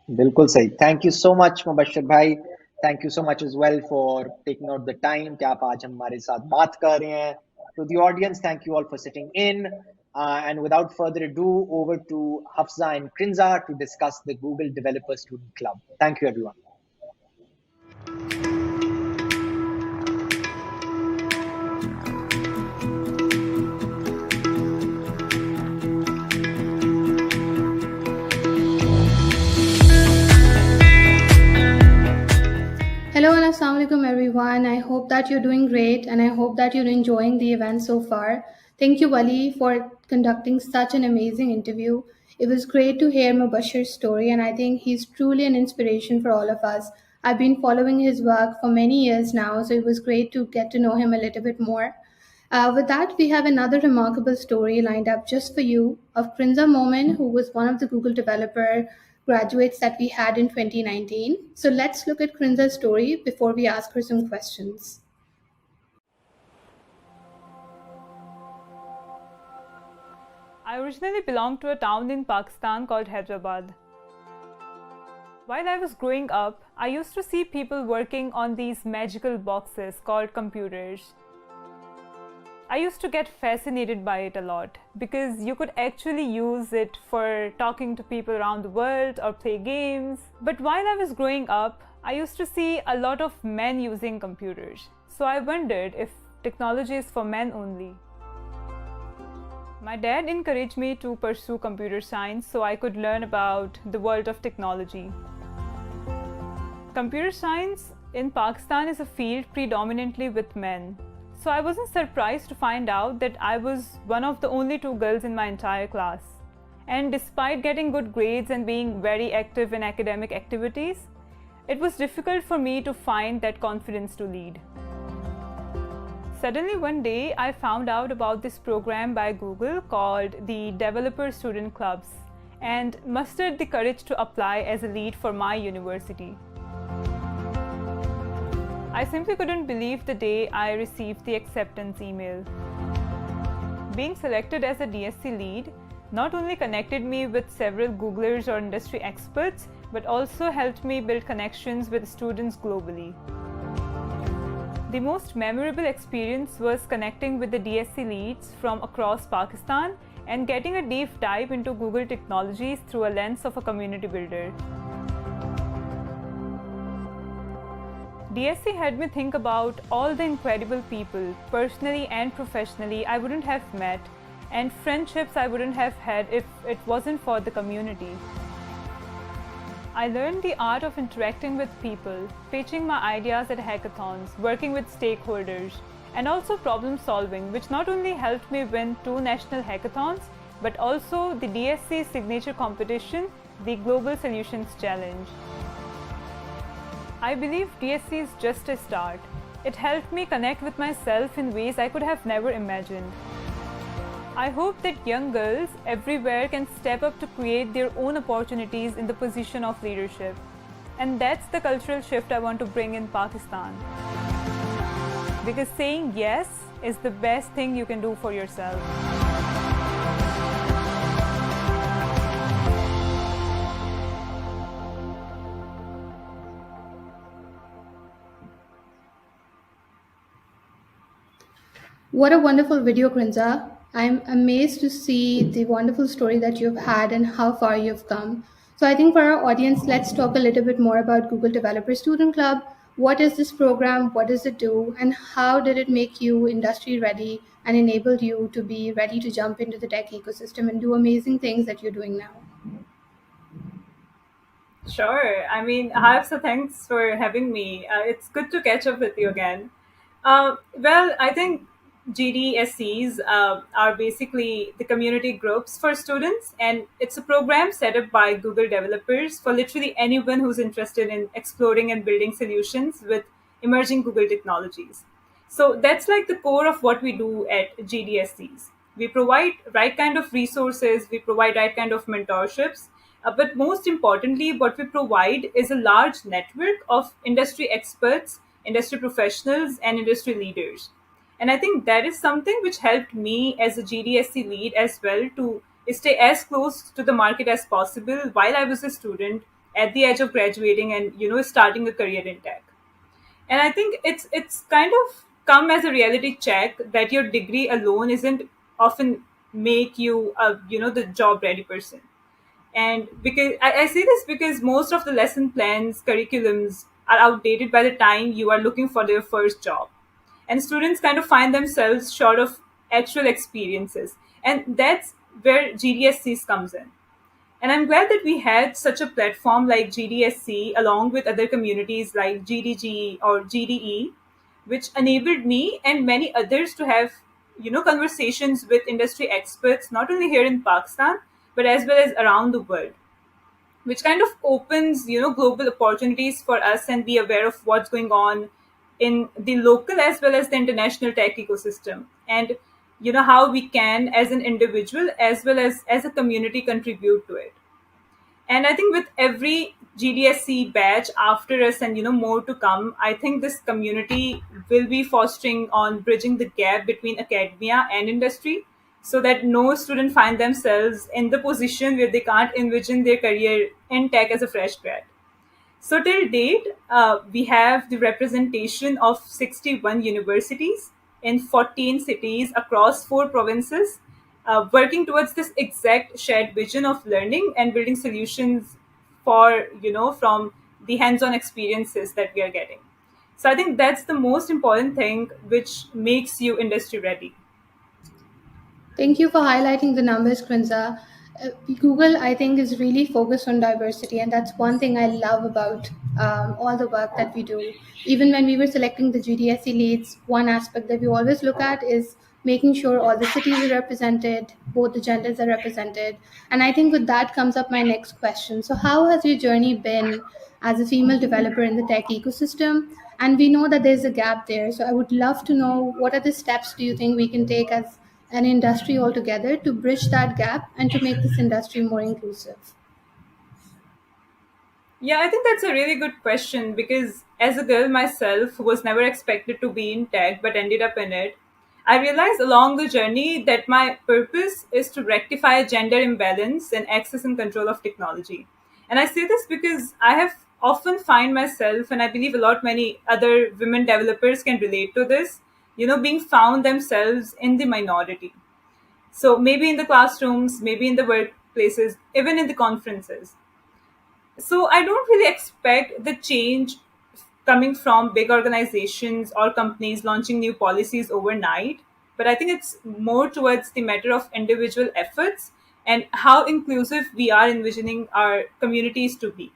بالکل صحیح. Thank you so much Mubashar بھائی. Thank you so much as well for taking out the time کہ آپ آج ہمارے ساتھ بات کر رہے ہیں. To the audience, thank you all for sitting in. And without further ado, over to Hafsa and Krinza to discuss the Google Developer Student Club. Thank you, everyone. Hello and assalamu alaikum everyone. I hope that you're doing great and I hope that you're enjoying the event so far. Thank you Wali for conducting such an amazing interview. It was great to hear Mubashir's story and I think he's truly an inspiration for all of us. I've been following his work for many years now, so it was great to get to know him a little bit more. With that, we have another remarkable story lined up just for you of Krinza Momin, who was one of the Google developer graduates that we had in 2019. So let's look at Krinza's story before we ask her some questions. I originally belonged to a town in Pakistan called Hyderabad. While I was growing up, I used to see people working on these magical boxes called computers. I used to get fascinated by it a lot because you could actually use it for talking to people around the world or play games. But while I was growing up, I used to see a lot of men using computers. So I wondered if technology is for men only. My dad encouraged me to pursue computer science so I could learn about the world of technology. Computer science in Pakistan is a field predominantly with men. So I wasn't surprised to find out that I was one of the only 2 girls in my entire class. And despite getting good grades and being very active in academic activities, it was difficult for me to find that confidence to lead. Suddenly one day I found out about this program by Google called the Developer Student Clubs and mustered the courage to apply as a lead for my university. I simply couldn't believe the day I received the acceptance email. Being selected as a DSC lead not only connected me with several Googlers or industry experts, but also helped me build connections with students globally. The most memorable experience was connecting with the DSC leads from across Pakistan and getting a deep dive into Google technologies through a lens of a community builder. DSC had me think about all the incredible people, personally and professionally, I wouldn't have met, and friendships I wouldn't have had if it wasn't for the community. I learned the art of interacting with people, pitching my ideas at hackathons, working with stakeholders, and also problem solving, which not only helped me win 2 national hackathons, but also the DSC signature competition, the Global Solutions Challenge. I believe DSC is just a start. It helped me connect with myself in ways I could have never imagined. I hope that young girls everywhere can step up to create their own opportunities in the position of leadership. And that's the cultural shift I want to bring in Pakistan. Because saying yes is the best thing you can do for yourself. What a wonderful video, Krinza. I'm amazed to see the wonderful story that you've had and how far you've come. So I think for our audience, let's talk a little bit more about Google Developer Student Club. What is this program? What does it do? And how did it make you industry ready and enabled you to be ready to jump into the tech ecosystem and do amazing things that you're doing now? Sure. I mean, so thanks for having me. It's good to catch up with you again. Well, I think GDSCs are basically the community groups for students, and it's a program set up by Google developers for literally anyone who's interested in exploring and building solutions with emerging Google technologies. So that's like the core of what we do at GDSCs. We provide right kind of resources, we provide right kind of mentorships, but most importantly, what we provide is a large network of industry experts, industry professionals, and industry leaders. And I think that is something which helped me as a GDSC lead as well to stay as close to the market as possible while I was a student at the edge of graduating and starting a career in tech. And I think it's kind of come as a reality check that your degree alone isn't often make you a the job ready person. And because I say this because most of the lesson plans, curriculums are outdated by the time you are looking for their first job. And students kind of find themselves short of actual experiences. And that's where GDSCs comes in. And I'm glad that we had such a platform like GDSC along with other communities like GDG or GDE, which enabled me and many others to have conversations with industry experts, not only here in Pakistan, but as well as around the world, which kind of opens global opportunities for us and be aware of what's going on in the local as well as the international tech ecosystem, and how we can as an individual as well as a community contribute to it. And I think with every GDSC batch after us and more to come, I think this community will be fostering on bridging the gap between academia and industry, so that no student find themselves in the position where they can't envision their career in tech as a fresh grad. So till date, we have the representation of 61 universities in 14 cities across 4 provinces, working towards this exact shared vision of learning and building solutions for, from the hands-on experiences that we are getting. So I think that's the most important thing which makes you industry ready. Thank you for highlighting the numbers, Krinza. Google, I think, is really focused on diversity, and that's one thing I love about all the work that we do. Even when we were selecting the GDSC leads, one aspect that we always look at is making sure all the cities are represented, both the genders are represented. And I think with that comes up my next question. So how has your journey been as a female developer in the tech ecosystem? And we know that there's a gap there. So I would love to know, what are the steps do you think we can take as an industry altogether to bridge that gap and to make this industry more inclusive? Yeah, I think that's a really good question because as a girl myself who was never expected to be in tech but ended up in it, I realized along the journey that my purpose is to rectify gender imbalance and access and control of technology. And I say this because I have often find myself, and I believe a lot many other women developers can relate to this, being found themselves in the minority. So maybe in the classrooms, maybe in the workplaces, even in the conferences. So I don't really expect the change coming from big organizations or companies launching new policies overnight, but I think it's more towards the matter of individual efforts and how inclusive we are envisioning our communities to be.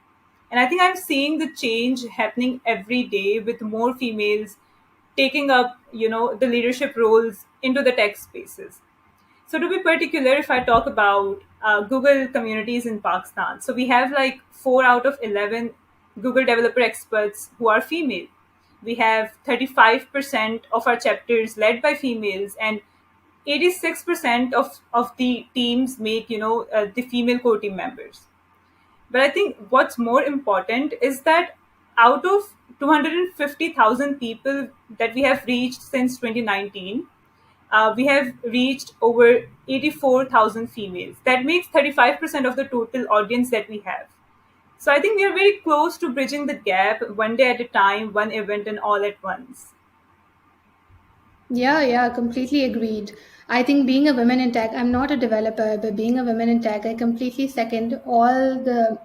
And I think I'm seeing the change happening every day with more females taking up, the leadership roles into the tech spaces. So to be particular, if I talk about Google communities in Pakistan, so we have like 4 out of 11 Google developer experts who are female. We have 35% of our chapters led by females, and 86% of the teams make, the female core team members. But I think what's more important is that out of 250,000 people that we have reached since 2019, we have reached over 84,000 females. That makes 35% of the total audience that we have. So I think we are very close to bridging the gap, one day at a time, one event, and all at once. Yeah, completely agreed. I think being a woman in tech, I'm not a developer, but being a woman in tech, I completely second all the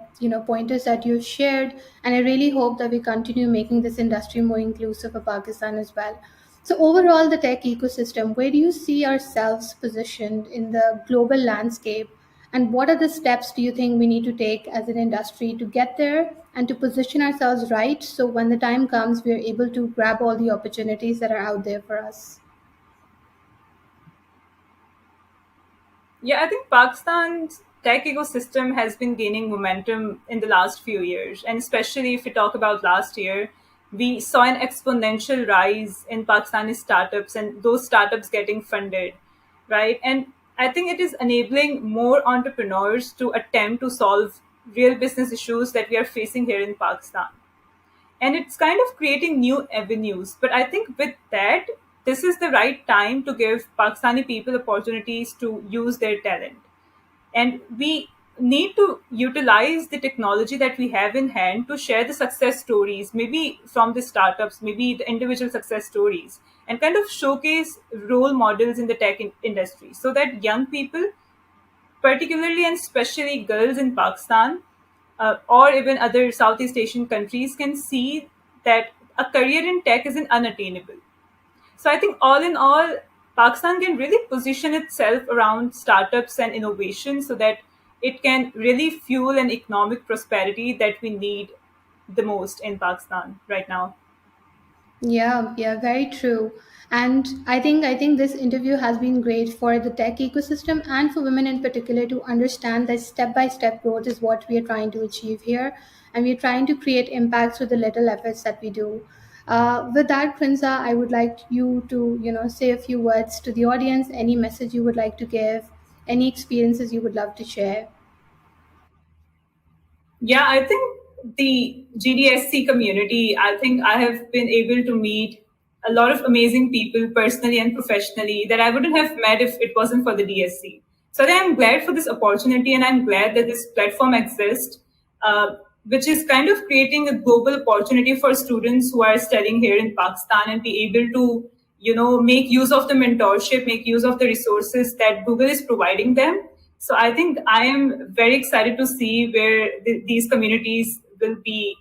pointers that you've shared, and I really hope that we continue making this industry more inclusive for Pakistan as well. So overall, the tech ecosystem, where do you see ourselves positioned in the global landscape, and what are the steps do you think we need to take as an industry to get there and to position ourselves right so when the time comes, we are able to grab all the opportunities that are out there for us? Yeah, I think Pakistan's tech ecosystem has been gaining momentum in the last few years. And especially if we talk about last year, we saw an exponential rise in Pakistani startups and those startups getting funded, right? And I think it is enabling more entrepreneurs to attempt to solve real business issues that we are facing here in Pakistan. And it's kind of creating new avenues. But I think with that, this is the right time to give Pakistani people opportunities to use their talent. And we need to utilize the technology that we have in hand to share the success stories, maybe from the startups, maybe the individual success stories, and kind of showcase role models in the tech industry so that young people, particularly and especially girls in Pakistan, or even other Southeast Asian countries, can see that a career in tech isn't unattainable. So I think all in all, Pakistan can really position itself around startups and innovation so that it can really fuel an economic prosperity that we need the most in Pakistan right now. Yeah, very true. And I think this interview has been great for the tech ecosystem and for women in particular to understand that step-by-step growth is what we are trying to achieve here, and we're trying to create impacts with the little efforts that we do. With that, Prinza, I would like you to say a few words to the audience. Any message you would like to give, any experiences you would love to share. Yeah, I think the GDSC community, I think I have been able to meet a lot of amazing people personally and professionally that I wouldn't have met if it wasn't for the DSC. So I'm glad for this opportunity and I'm glad that this platform exists, which is kind of creating a global opportunity for students who are studying here in Pakistan and be able to, make use of the mentorship, make use of the resources that Google is providing them. So I think I am very excited to see where these communities will be,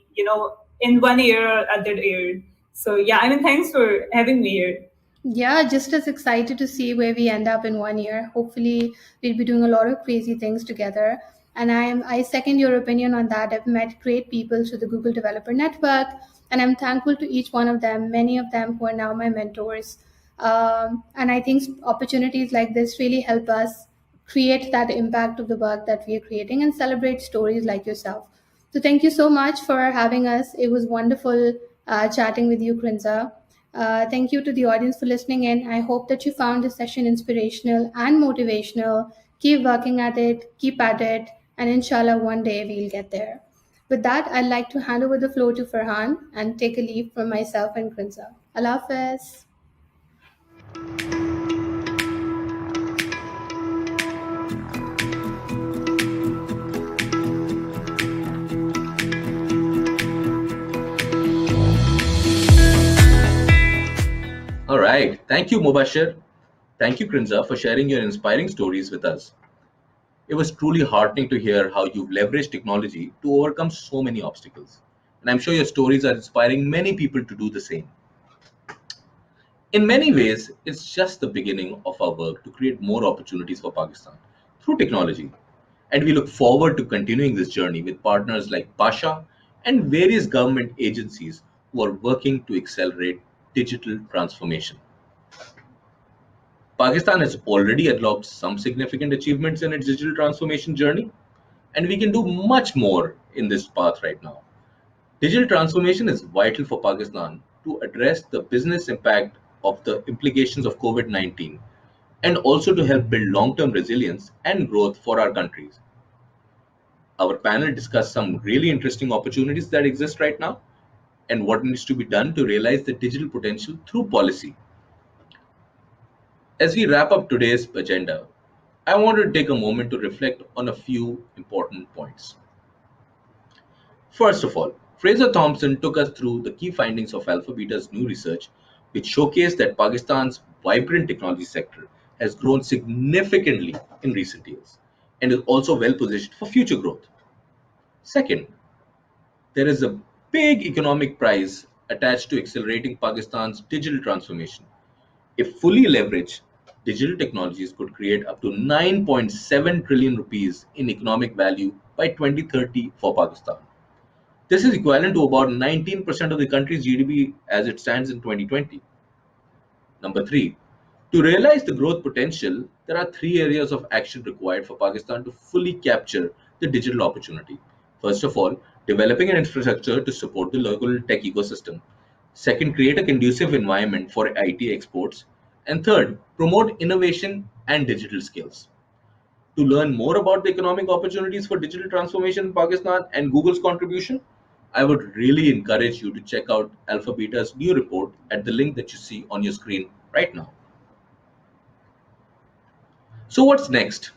in 1 year or other year. So yeah, I mean, thanks for having me here. Yeah, just as excited to see where we end up in 1 year. Hopefully, we'll be doing a lot of crazy things together. And I second your opinion on that. I've met great people through the Google Developer Network, and I'm thankful to each one of them, many of them who are now my mentors. And I think opportunities like this really help us create that impact of the work that we are creating and celebrate stories like yourself. So thank you so much for having us. It was wonderful chatting with you, Krinza. Thank you to the audience for listening in. I hope that you found this session inspirational and motivational. Keep working at it, keep at it, and inshallah, one day we'll get there. With that, I'd like to hand over the floor to Farhan and take a leave from myself and Krinza. Allah Hafiz. All right. Thank you, Mubashir. Thank you, Krinza, for sharing your inspiring stories with us. It was truly heartening to hear how you've leveraged technology to overcome so many obstacles. And I'm sure your stories are inspiring many people to do the same. In many ways, it's just the beginning of our work to create more opportunities for Pakistan through technology. And we look forward to continuing this journey with partners like PASHA and various government agencies who are working to accelerate digital transformation. Pakistan has already unlocked some significant achievements in its digital transformation journey, and we can do much more in this path right now. Digital transformation is vital for Pakistan to address the business impact of the implications of COVID-19 and also to help build long-term resilience and growth for our countries. Our panel discussed some really interesting opportunities that exist right now and what needs to be done to realize the digital potential through policy. As we wrap up today's agenda, I want to take a moment to reflect on a few important points. First of all, Fraser Thompson took us through the key findings of AlphaBeta's new research, which showcased that Pakistan's vibrant technology sector has grown significantly in recent years and is also well positioned for future growth. Second, there is a big economic prize attached to accelerating Pakistan's digital transformation. If fully leveraged, digital technologies could create up to 9.7 trillion rupees in economic value by 2030 for Pakistan. This is equivalent to about 19% of the country's GDP as it stands in 2020. Number three, to realize the growth potential, there are three areas of action required for Pakistan to fully capture the digital opportunity. First of all, developing an infrastructure to support the local tech ecosystem. Second, create a conducive environment for IT exports. And third, promote innovation and digital skills. To learn more about the economic opportunities for digital transformation in Pakistan and Google's contribution, I would really encourage you to check out AlphaBeta's new report at the link that you see on your screen right now. So what's next?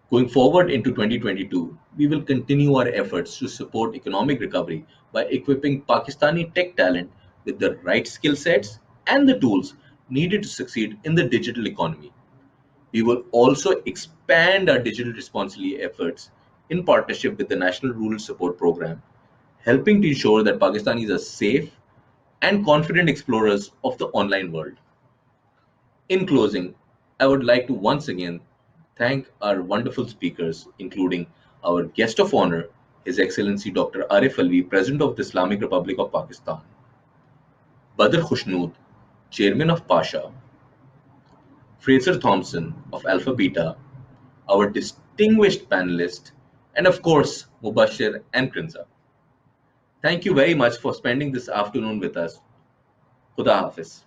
Going forward into 2022, we will continue our efforts to support economic recovery by equipping Pakistani tech talent with the right skill sets and the tools needed to succeed in the digital economy. We will also expand our digital responsibility efforts in partnership with the National Rural Support Program, helping to ensure that Pakistanis are safe and confident explorers of the online world. In closing, I would like to once again thank our wonderful speakers, including our guest of honor, His Excellency Dr. Arif Alvi, President of the Islamic Republic of Pakistan, Badr Khushnood, Chairman of PASHA, Fraser Thompson of AlphaBeta, our distinguished panelists, and of course, Mubashir and Krinza. Thank you very much for spending this afternoon with us. Khuda Hafiz.